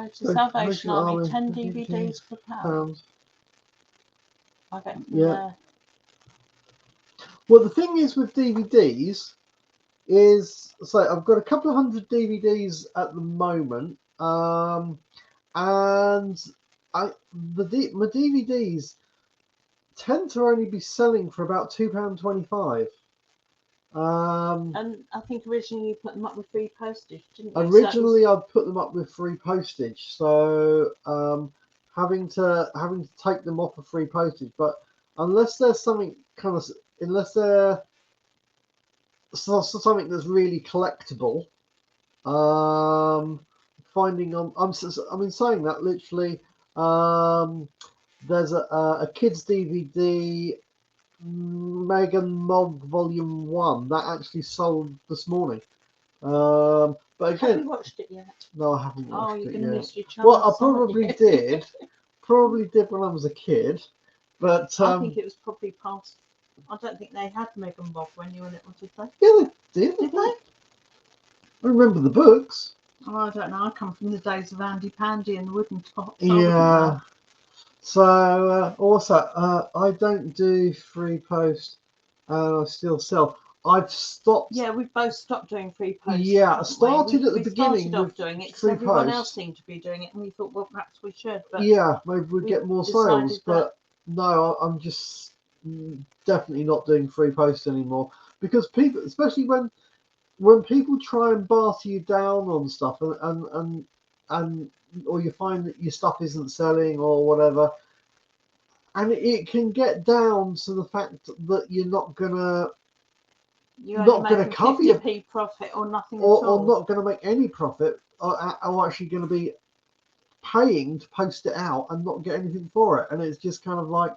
to Salvation Army, 10 DVDs DVDs per pound. I get from there. Well, the thing is with DVDs is, so I've got a couple of hundred DVDs at the moment, and my DVDs tend to only be selling for about £2.25. And I think originally you put them up with free postage, didn't you? Originally, I put them up with free postage, so having to take them off of free postage. But unless there's something unless they're something that's really collectible, finding on saying that literally, there's a kids DVD, Megan Mogg Volume 1 that actually sold this morning. But again, have you watched it yet? No, I haven't watched it yet. You're going to miss your chance. Well, I probably did. Probably did when I was a kid. But I think it was probably past. I don't think they had Megan Bob when you were little, did they? Yeah, they did. Did they? I remember the books. Oh, I don't know. I come from the days of Andy Pandy and the wooden top. Yeah. So also, I don't do free post, and I still sell. I've stopped. Yeah, we've both stopped doing free post. Yeah, I started at the beginning. We started off doing it because everyone else seemed to be doing it, and we thought, well, perhaps we should. But yeah, maybe we'd get more sales. But no, I'm just definitely not doing free post anymore, because people, especially when people try and barter you down on stuff, and or you find that your stuff isn't selling or whatever, and it can get down to the fact that you're not gonna cover your profit or nothing at all, or not going to make any profit, or actually going to be paying to post it out and not get anything for it. And it's just kind of like,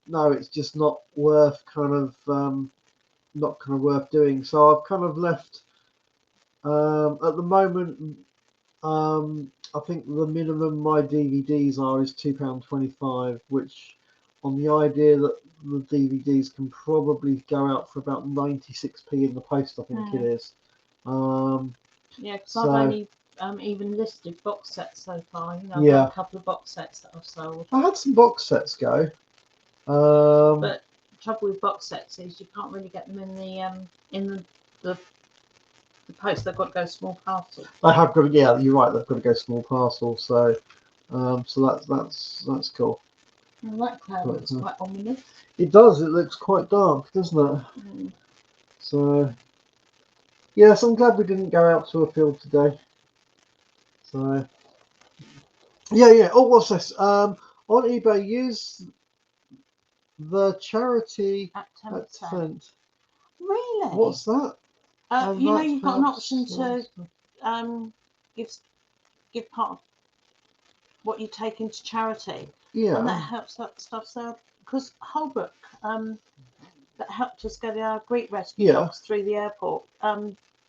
no, it's just not worth worth doing. So I've kind of left. At the moment, I think the minimum my DVDs are is £2.25, which, on the idea that the DVDs can probably go out for about 96p in the post, I think it is. Yeah, because I've only even listed box sets so far. You know, I've got a couple of box sets that I've sold. I had some box sets go. But the trouble with box sets is you can't really get them in the post. They've got to go small parcel. They have got, yeah, you're right. They've got to go small parcel. So, so that's cool. I like how it looks quite ominous. It does. It looks quite dark, doesn't it? So, yes, I'm glad we didn't go out to a field today. So, yeah. Oh, what's this? On eBay, use the charity at 10%. Really? What's that? You know, you've got an option to give part of what you take into charity. Yeah. And that helps that stuff sell. Because Holbrook, that helped us get our Greek rescue dogs through the airport.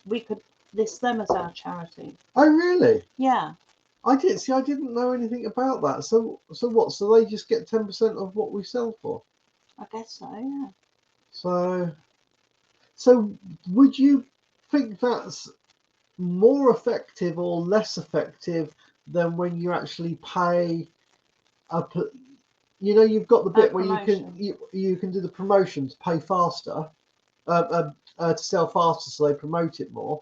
We could list them as our charity. Oh, really? Yeah. I didn't know anything about that. So what? So they just get 10% of what we sell for? I guess so. Yeah. So would you think that's more effective or less effective than when you actually pay you've got the bit where you can do the promotions, pay faster, to sell faster, so they promote it more.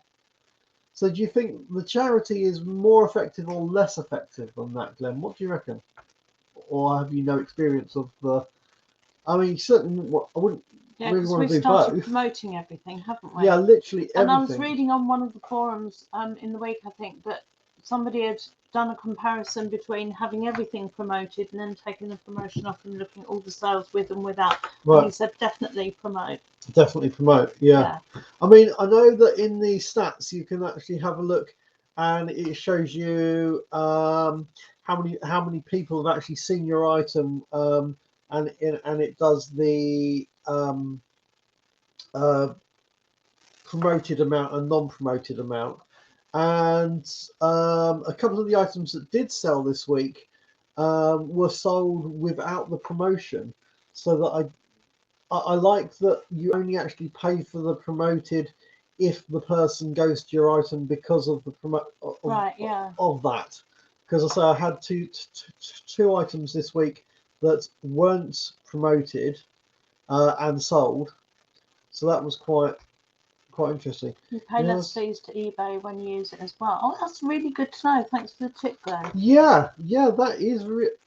So do you think the charity is more effective or less effective than that, Glenn? What do you reckon? Or have you no experience of the? I mean, certainly, I wouldn't Yeah, really because want we've to do started both. promoting everything, haven't we? Yeah, literally And I was everything. reading on one of the forums in the week, I think, that somebody had done a comparison between having everything promoted and then taking the promotion off and looking at all the sales with and without. And he Right, said definitely promote. definitely promote. Yeah. Yeah. I mean, I know that in the stats you can actually have a look, and it shows you how many people have actually seen your item, and it does the uh, promoted amount and non-promoted amount. And a couple of the items that did sell this week were sold without the promotion, so that I like that you only actually pay for the promoted if the person goes to your item because of the Right, yeah. of that. Because I say I had two items this week that weren't promoted and sold, so that was quite interesting. You pay less Yes. fees to eBay when you use it as well. Oh, that's really good to know. Thanks for the tip, Glenn. Yeah, that is.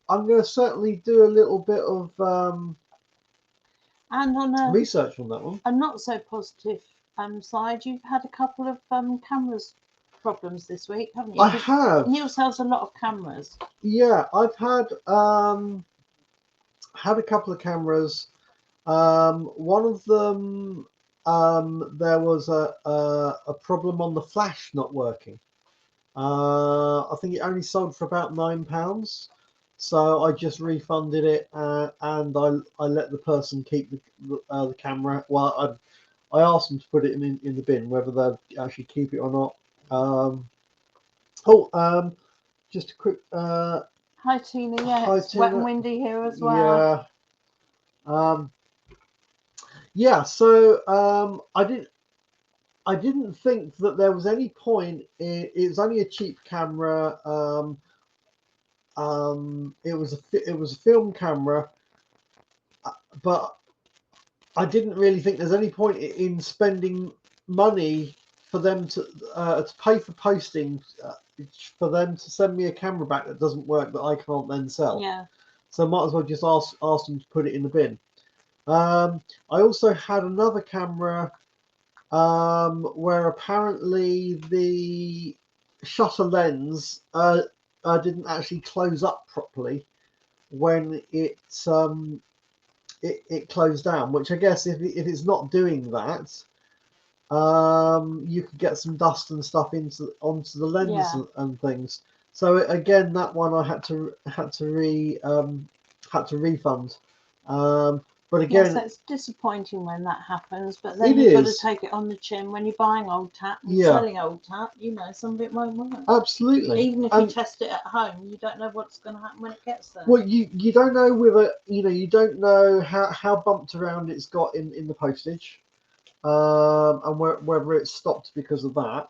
I'm going to certainly do a little bit of And on research on that one. a not so positive side, you've had a couple of cameras problems this week, haven't you? I 'Cause have. Neil sells a lot of cameras. Yeah, I've had a couple of cameras. One of them, there was a problem on the flash not working. I think it only sold for about £9, so I just refunded it, and I let the person keep the camera. Well, I asked them to put it in the bin, whether they'd actually keep it or not. Just a quick Hi, Tina. Yeah, hi it's wet and Tina. windy here as well. Yeah. Yeah, so I didn't think that there was any point. It was only a cheap camera. It was a film camera, but I didn't really think there's any point in spending money for them to pay for posting, for them to send me a camera back that doesn't work, that I can't then sell. Yeah. So I might as well just ask them to put it in the bin. I also had another camera where apparently the shutter lens didn't actually close up properly when it closed down. Which I guess if it's not doing that, you could get some dust and stuff onto the lens Yeah. and things. So again, that one I had to refund. But Yes, again, it's disappointing when that happens, but then it you've got to is. take it on the chin. When you're buying old tap and Yeah, selling old tap, you know, some of it won't work. absolutely. Even if you And test it at home, you don't know what's going to happen when it gets there. well, you don't know you don't know how bumped around it's got in the postage, and whether it's stopped because of that.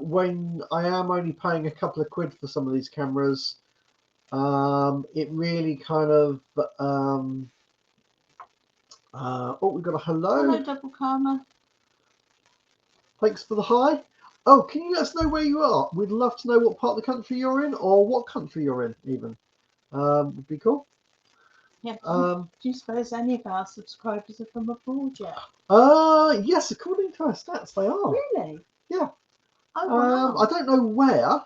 When I am only paying a couple of quid for some of these cameras, it really kind of oh, we got a hello. Hello, Double Karma. Thanks for the hi. Oh, can you let us know where you are? We'd love to know what part of the country you're in, or what country you're in, even. Would be cool. Yeah. Do you suppose any of our subscribers are from abroad yet? Yes, according to our stats, they are. Really? Yeah. Oh, wow. I don't know where.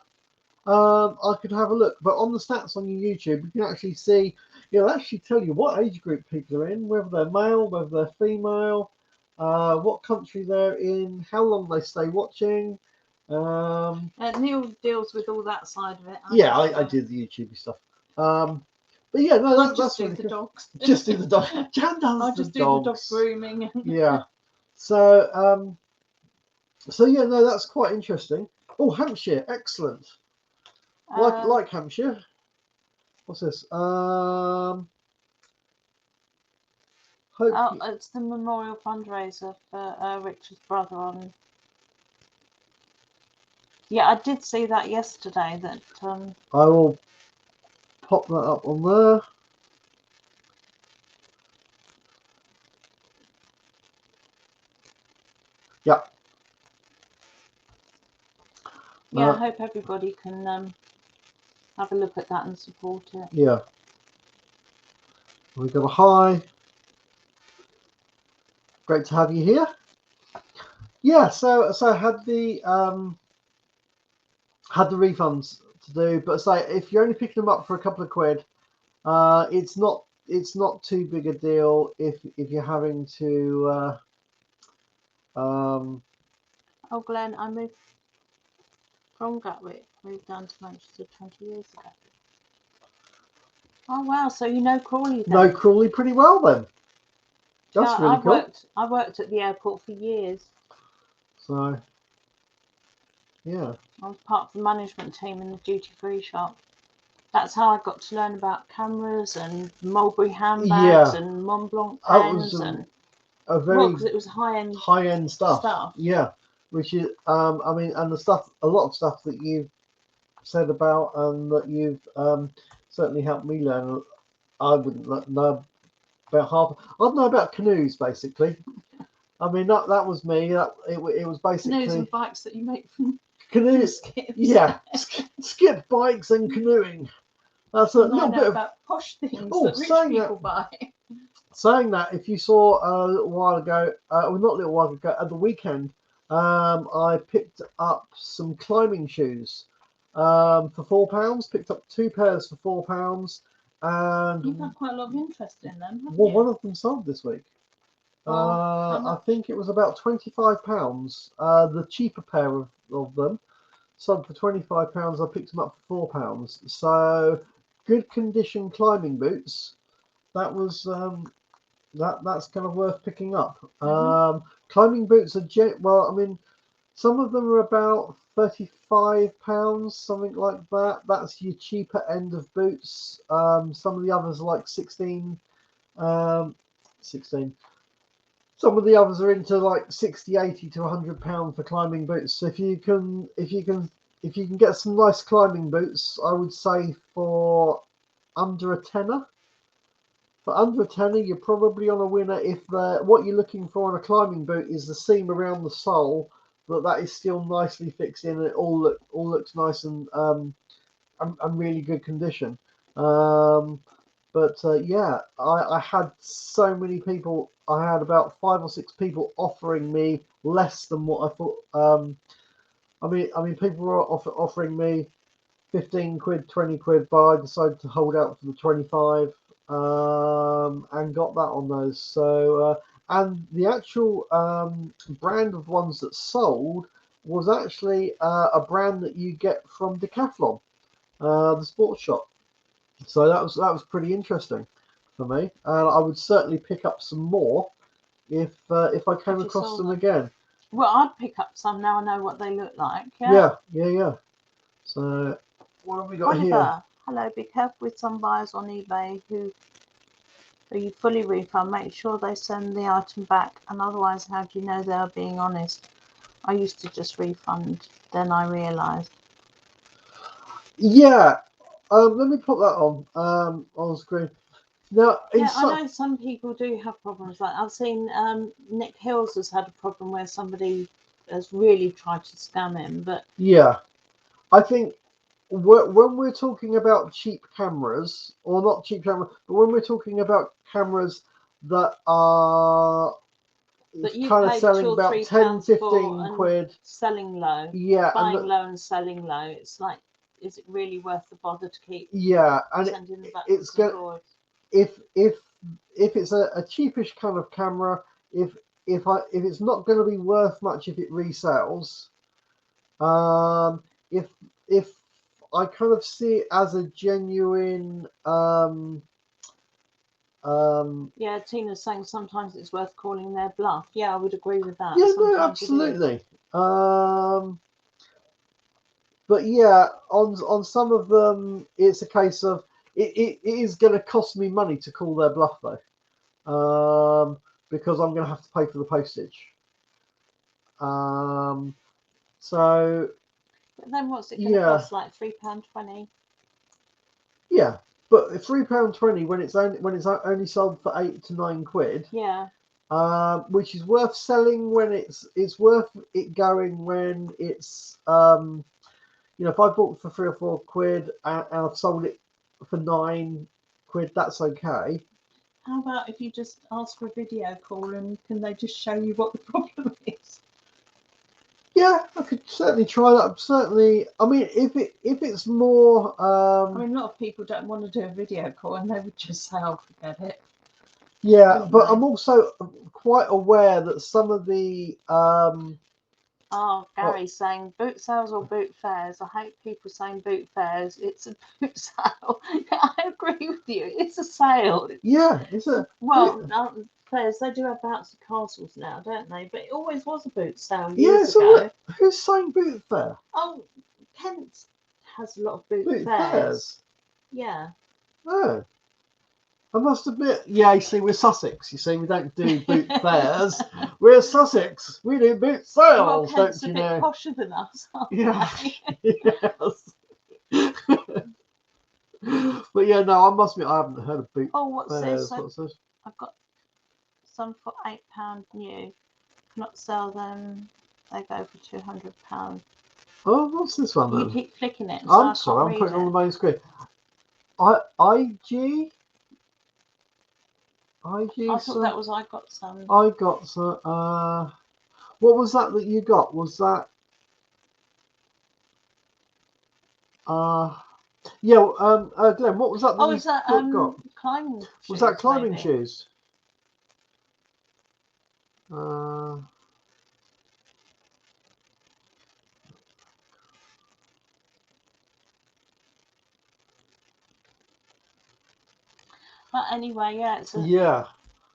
I could have a look, but on the stats on your YouTube, you can actually see. It'll actually tell you what age group people are in, whether they're male, whether they're female, what country they're in, how long they stay watching. Neil deals with all that side of it. Yeah, I do the YouTube stuff. But yeah, no, I just that's do really the good. dogs. Just do the dog. Jan does I the just do the dog dogs. grooming. Yeah. So so yeah, no, that's quite interesting. Oh, Hampshire, excellent. Like Hampshire. What's this? Hope Oh, it's the memorial fundraiser for Richard's brother on. Yeah, I did see that yesterday. That I will pop that up on there. Yeah. yeah, I hope everybody can have a look at that and support it. Yeah. We got a hi. Great to have you here. Yeah, so I had the refunds to do, but say if you're only picking them up for a couple of quid, it's not too big a deal if you're having to. Oh, Glenn, I moved from Gatwick, moved down to Manchester 20 years ago. Oh wow, so you know Crawley then? Know Crawley pretty well then. That's Yeah, really cool. I worked at the airport for years. So yeah. I was part of the management team in the duty-free shop. That's how I got to learn about cameras and Mulberry handbags and Mont Blanc That was pens and a very because it was high-end stuff. Yeah, which is I mean, and a lot of stuff that you've said about and that you've certainly helped me learn. I wouldn't know about half. I'd know about canoes basically. I mean that was me. It was basically canoes and bikes that you make from canoes. skips. Yeah, skip bikes and canoeing. That's a little bit about posh things that rich people buy. Saying that, if you saw a little while ago, well, not a little while ago, at the weekend, I picked up some climbing shoes for £4. Picked up 2 pairs for £4, and you've had quite a lot of interest in them, haven't well, you? one of them sold this week. I think it was about £25. The cheaper pair of them sold for £25. I picked them up for £4. So good condition climbing boots. That was that's kind of worth picking up. Climbing boots are well, I mean, some of them are about £35, something like that. That's your cheaper end of boots. Some of the others are like 16. 16. Some of the others are into like 60, 80 to £100 for climbing boots. So if you can get some nice climbing boots, I would say for under a tenner. For under a tenner, you're probably on a winner if what you're looking for in a climbing boot is the seam around the sole, but that is still nicely fixed in. It all looks nice and really good condition. Yeah, I had so many people. I had about 5 or 6 people offering me less than what I thought. I mean, people were offering me 15 quid, 20 quid, but I decided to hold out for the 25 and got that on those. So, and the actual brand of ones that sold was actually a brand that you get from Decathlon, the sports shop. So that was pretty interesting for me, and I would certainly pick up some more if I came across them again. Well, I'd pick up some now I know what they look like. Yeah. So what have we got here? Hello, be careful with some buyers on eBay who you fully refund. Make sure they send the item back, and otherwise, how do you know they are being honest? I used to just refund, then I realised. Yeah, let me put that on screen. Now, I know some people do have problems. Like I've seen Nick Hills has had a problem where somebody has really tried to scam him. But yeah, I think when we're talking about cheap cameras, or not cheap camera, but when we're talking about cameras that are kind of selling about 10, 15 quid, selling low, buying low and selling low, it's like, is it really worth the bother to keep? Yeah, and it's going if it's a cheapish kind of camera, if it's not going to be worth much if it resells, if I kind of see it as a genuine yeah, Tina's saying sometimes it's worth calling their bluff. Yeah, I would agree with that. Yeah, no, absolutely. But yeah, on some of them, it's a case of it is going to cost me money to call their bluff though, because I'm going to have to pay for the postage. So. But then what's it going to cost? Like £3.20. Yeah, but £3.20 when it's only sold for 8 to 9 quid. Yeah. Which is worth selling when it's worth it going when it's if I bought for 3 or 4 quid and I've sold it for 9 quid, that's okay. How about if you just ask for a video call and can they just show you what the problem is? Yeah, I could certainly try that. Certainly, I mean, if it's more, I mean, a lot of people don't want to do a video call and they would just say, "Oh, forget it." yeah, Wouldn't but they? I'm also quite aware that some of the Oh, Gary's saying boot sales or boot fairs. I hate people saying boot fairs. It's a boot sale. I agree with you. It's a sale. yeah, it's a Well, fairs, they do have bouncy castles now, don't they? But it always was a boot sale yeah. years So ago. who's saying boot fair? Oh, Kent has a lot of boot Boot fairs. fairs. Yeah. Oh, I must admit. Yeah, you see, we're Sussex. You see, we don't do boot fairs. We're Sussex. We do boot Well, sales, Kent's don't you a bit know? posher than us, aren't Yeah. they? Yes. But yeah, no, I must admit, I haven't heard of boot Oh, what's fairs. this? What's this? I've got some for £8 new. Cannot sell them. They go for £200. Oh, what's this one You then? keep flicking it, so I'm I sorry, can't I'm read putting it on it. the main screen. IG. IG. I thought that was I got some. I got some. What was that you got? Was that? Yeah. Glenn, what was that Oh, you is that got? climbing shoes? Was that climbing maybe? shoes? But anyway, yeah, Yeah.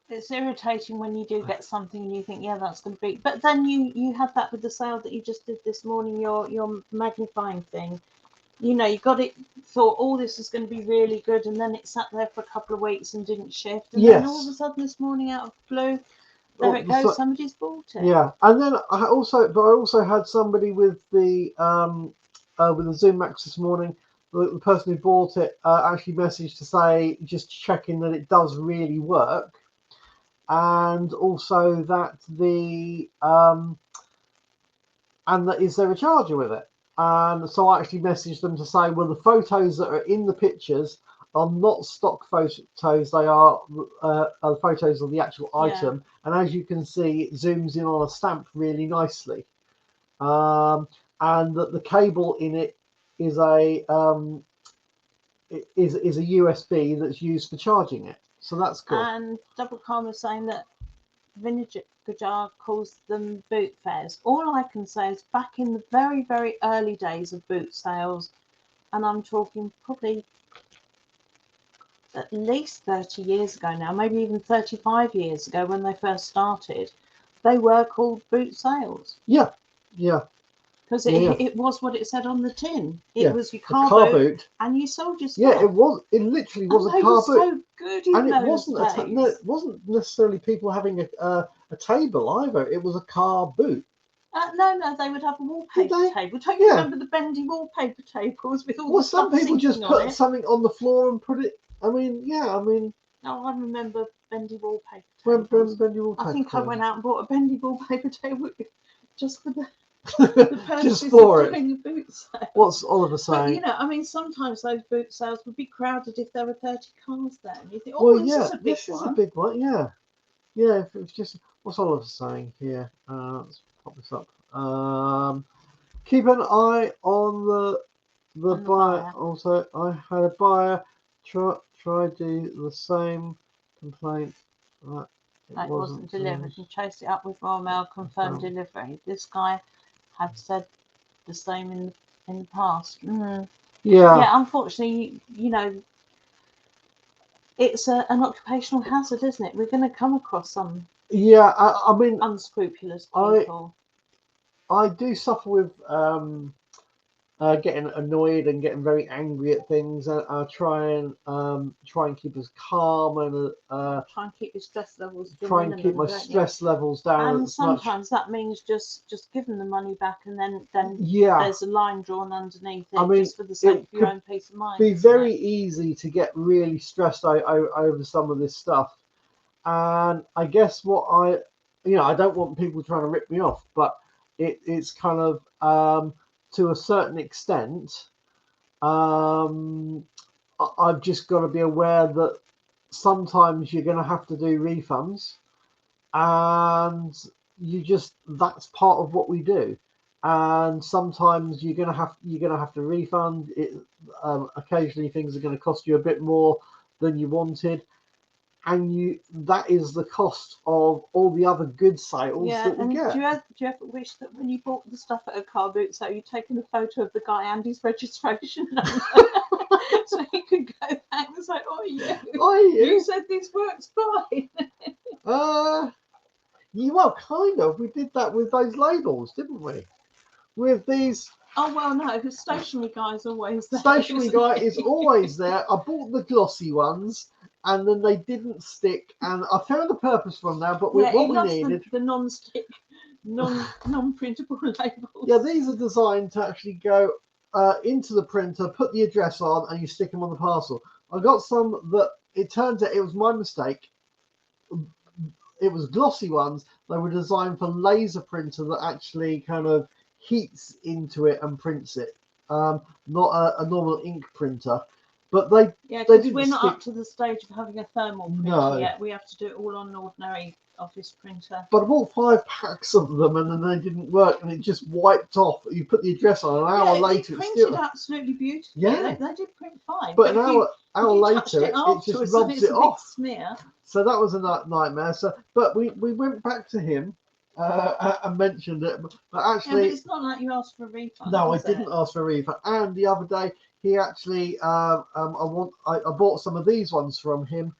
it's irritating when you do get something and you think, yeah, that's going to be. But then you had that with the sale that you just did this morning. Your magnifying thing. You know, you got it. Thought, oh, this is going to be really good, and then it sat there for a couple of weeks and didn't shift, and then all of a Yes. sudden this morning, out of the blue, there Oh, it goes. Somebody's bought it. yeah, and then I also had somebody with the Zoom Max this morning. The person who bought it actually messaged to say just checking that it does really work, and also that and that is there a charger with it. And so I actually messaged them to say, well, the photos that are in the pictures are not stock photos; they are photos of the actual item. And as you can see, it zooms in on a stamp really nicely. And that the cable in it is a is a USB that's used for charging it. So that's good. And Double Calm is saying that Vinegar Jar calls them boot fairs. All I can say is back in the very, very early days of boot sales, and I'm talking probably at least 30 years ago now, maybe even 35 years ago when they first started, they were called boot sales. Yeah, yeah. Because Yeah. it was what it said on the tin. It Yeah, was your a car boot, boot, and you sold your stuff. Yeah, it was. It literally was and a they car were boot, so good in and it those wasn't days. no, it wasn't necessarily people having a table either. It was a car boot. No, they would have a wallpaper Did they? table. Don't you Yeah. remember the bendy wallpaper tables with all Well, the some stuff people just sinking on put it? something on the floor and put it. I mean, yeah. I mean, No, I remember bendy wallpaper when tables. bendy wallpaper I think I went out and bought a bendy wallpaper table just for the purpose just of for it. doing a boot sale. What's Oliver But saying? you know, I mean, sometimes those boot sales would be crowded if there were 30 cars there, and you think, oh, Well, this yeah, is a big this one. is a big one. Yeah, yeah. If it's just what's Oliver saying here? Let's pop this up. Keep an eye on the buyer. Also, I had a buyer try do the same complaint that it wasn't delivered and chased it up with Royal Mail confirmed delivery. This guy had said the same in the past. Yeah, unfortunately, you know, it's an occupational hazard, isn't it? We're going to come across some I mean unscrupulous people. I do suffer with getting annoyed and getting very angry at things. I try and keep as calm and try and keep your stress levels to try minimum, and keep my stress levels down. And as sometimes much. that means just give them the money back, and then yeah, there's a line drawn underneath it, I mean, just for the sake of your own peace of mind. Be very easy to get really stressed over some of this stuff, and I guess what I don't want people trying to rip me off, but it's kind of to a certain extent, I've just got to be aware that sometimes you're going to have to do refunds, and that's part of what we do. And sometimes you're going to have to refund it. Occasionally things are going to cost you a bit more than you wanted, and that is the cost of all the other good sales that we get. Do you ever wish that when you bought the stuff at a car boot, so you'd taken a photo of the guy and his registration number, so you could go back and say, "Oh yeah, you said this works fine." Well, kind of. We did that with those labels, didn't we? With these. Oh well, no, the stationery guy's always there. Stationery guy is always there. I bought the glossy ones, and then they didn't stick. And I found a purpose for them now. But what we needed, the non-stick, non-printable labels. Yeah, these are designed to actually go into the printer, put the address on, and you stick them on the parcel. I got some that it turns out it was my mistake. It was glossy ones. They were designed for laser printer that actually kind of heats into it and prints it, not a normal ink printer. But they because we're not up to the stage of having a thermal printer yet. We have to do it all on an ordinary office printer. But I bought 5 packs of them, and then they didn't work, and it just wiped off. You put the address on, an hour later, it printed absolutely beautifully. Yeah, they did print fine. But an hour later, it just rubs it off. Smear. So that was a nightmare. So, but we went back to him and mentioned it. But actually, but it's not like you asked for a refund. No, I didn't ask for a refund. And the other day, he actually, I bought some of these ones from him,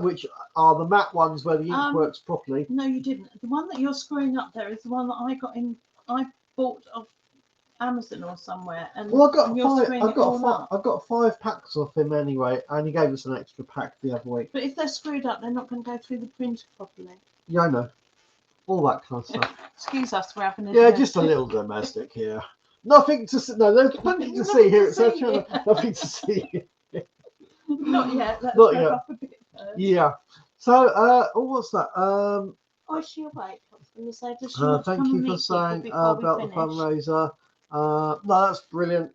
which are the matte ones where the ink works properly. No, you didn't. The one that you're screwing up there is the one that I bought off Amazon or somewhere. And well, I've got 5 packs off him anyway, and he gave us an extra pack the other week. But if they're screwed up, they're not going to go through the printer properly. Yeah, I know. All that kind of stuff. Excuse us for having just a little domestic here. Nothing to see. No, there's plenty to see here. It's our channel. Nothing to see here. Not yet. Let's go off a bit first. Yeah. So, what's that? Oh, is she awake? I was going to say, does she want to thank come you for saying about the fundraiser. No, that's brilliant.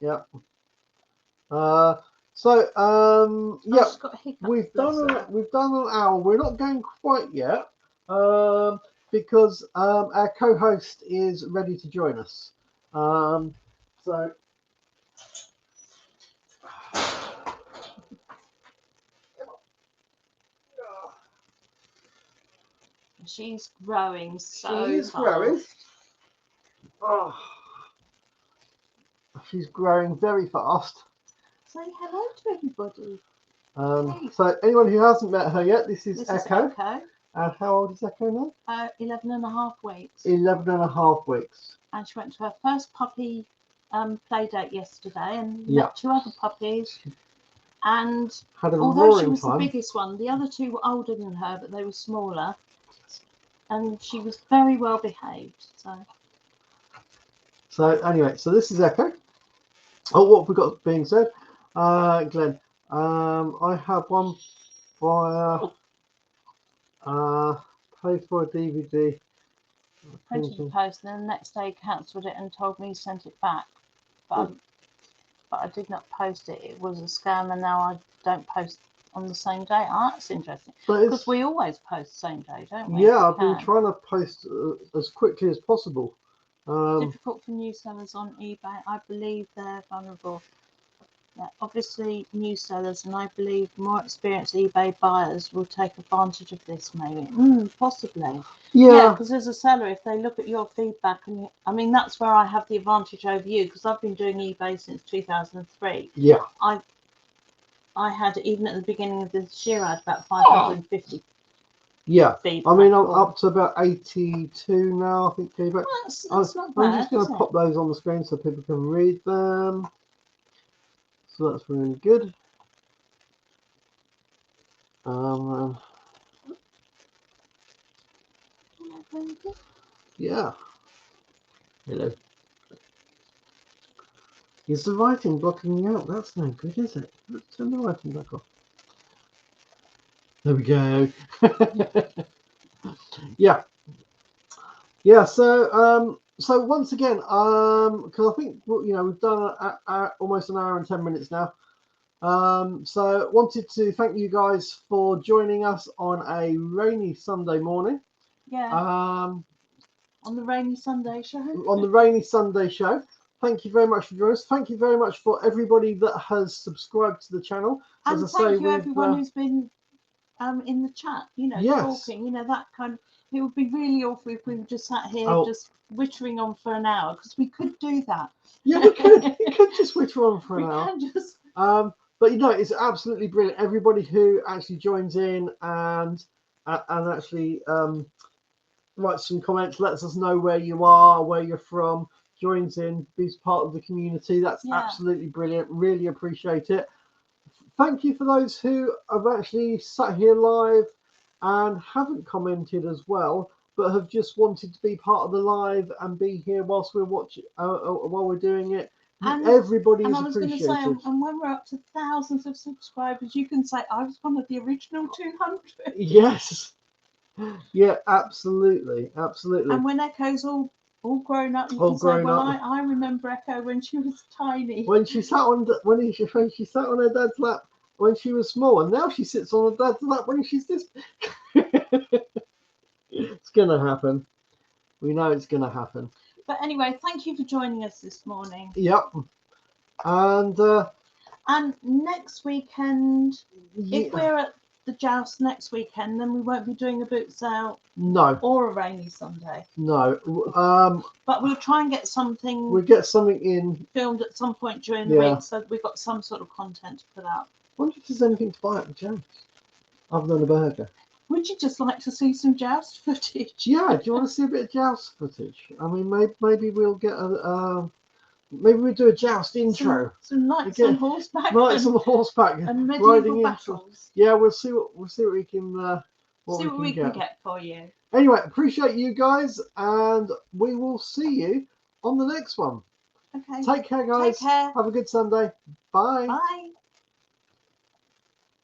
Yeah. We've done an hour. We're not going quite yet, because our co-host is ready to join us. So. She's growing so She's growing. Oh, she's growing very fast. Say hello to everybody. So anyone who hasn't met her yet, this is Echo. And how old is Echo now? 11 and a half weeks. 11 and a half weeks. And she went to her first puppy play date yesterday and met 2 other puppies. And had a although she was time. The biggest one, the other 2 were older than her, but they were smaller. And she was very well behaved. So anyway, so this is Echo. Oh, what have we got being said? Glenn, I have one via paid for a DVD. Printed the post, and then the next day cancelled it and told me he sent it back. But I did not post it. It was a scam, and now I don't post on the same day. Oh, that's interesting. Because we always post the same day, don't we? Yeah, I've been trying to post as quickly as possible. Difficult for new sellers on eBay. I believe they're vulnerable. Yeah, obviously, new sellers, and I believe more experienced eBay buyers will take advantage of this, maybe. Possibly. Yeah, because as a seller, if they look at your feedback, and that's where I have the advantage over you, because I've been doing eBay since 2003. Yeah. I had, even at the beginning of this year, I had about 550. Yeah, feedback. I mean, I'm up to about 82 now, I think. Feedback. Well, that's not bad, I'm just going to pop those on the screen so people can read them. So that's really good. Yeah. Hello. Is the writing blocking you out? That's no good, is it? Let's turn the writing back off. There we go. Yeah. So once again, because I think we've done almost an hour and 10 minutes now. So wanted to thank you guys for joining us on a rainy Sunday morning. Yeah. On the rainy Sunday show. On the rainy Sunday show. Thank you very much for joining us. Thank you very much for everybody that has subscribed to the channel. And As I say, thank you everyone who's been in the chat, you know, yes. talking, you know, that kind of, it would be really awful if we were just sat here just wittering on for an hour, because we could do that. Yeah, we could. We could just witter on for an We hour. can just... But you know, it's absolutely brilliant. Everybody who actually joins in and actually writes some comments, lets us know where you are, where you're from, joins in, be part of the community. That's absolutely brilliant. Really appreciate it. Thank you for those who have actually sat here live and haven't commented as well, but have just wanted to be part of the live and be here whilst we're watching, while we're doing it. And everybody is appreciated. Say, and when we're up to thousands of subscribers, you can say I was one of the original 200. Yes. Yeah, absolutely, absolutely. And when Echo's all grown up, you can say, well, I remember Echo when she was tiny. When she sat on when she sat on her dad's lap when she was small, and now she sits on her dad's lap when she's this. It's gonna happen. We know it's gonna happen. But anyway, thank you for joining us this morning. Yep. And next weekend, if we're at the joust next weekend, then we won't be doing a boot sale. No. Or a rainy Sunday. No. But we'll try and get something. We'll get something in filmed at some point during the week, so we've got some sort of content to put out. I wonder if there's anything to buy at the joust other than a burger. Would you just like to see some joust footage? Yeah. Do you want to see a bit of joust footage? I mean, maybe we'll get a. Maybe we'll do a joust intro. Some knights on horseback. Knights on horseback and medieval battles. Yeah, we'll see what we can. See what we can get for you. Anyway, appreciate you guys, and we will see you on the next one. Okay. Take care, guys. Take care. Have a good Sunday. Bye. Bye.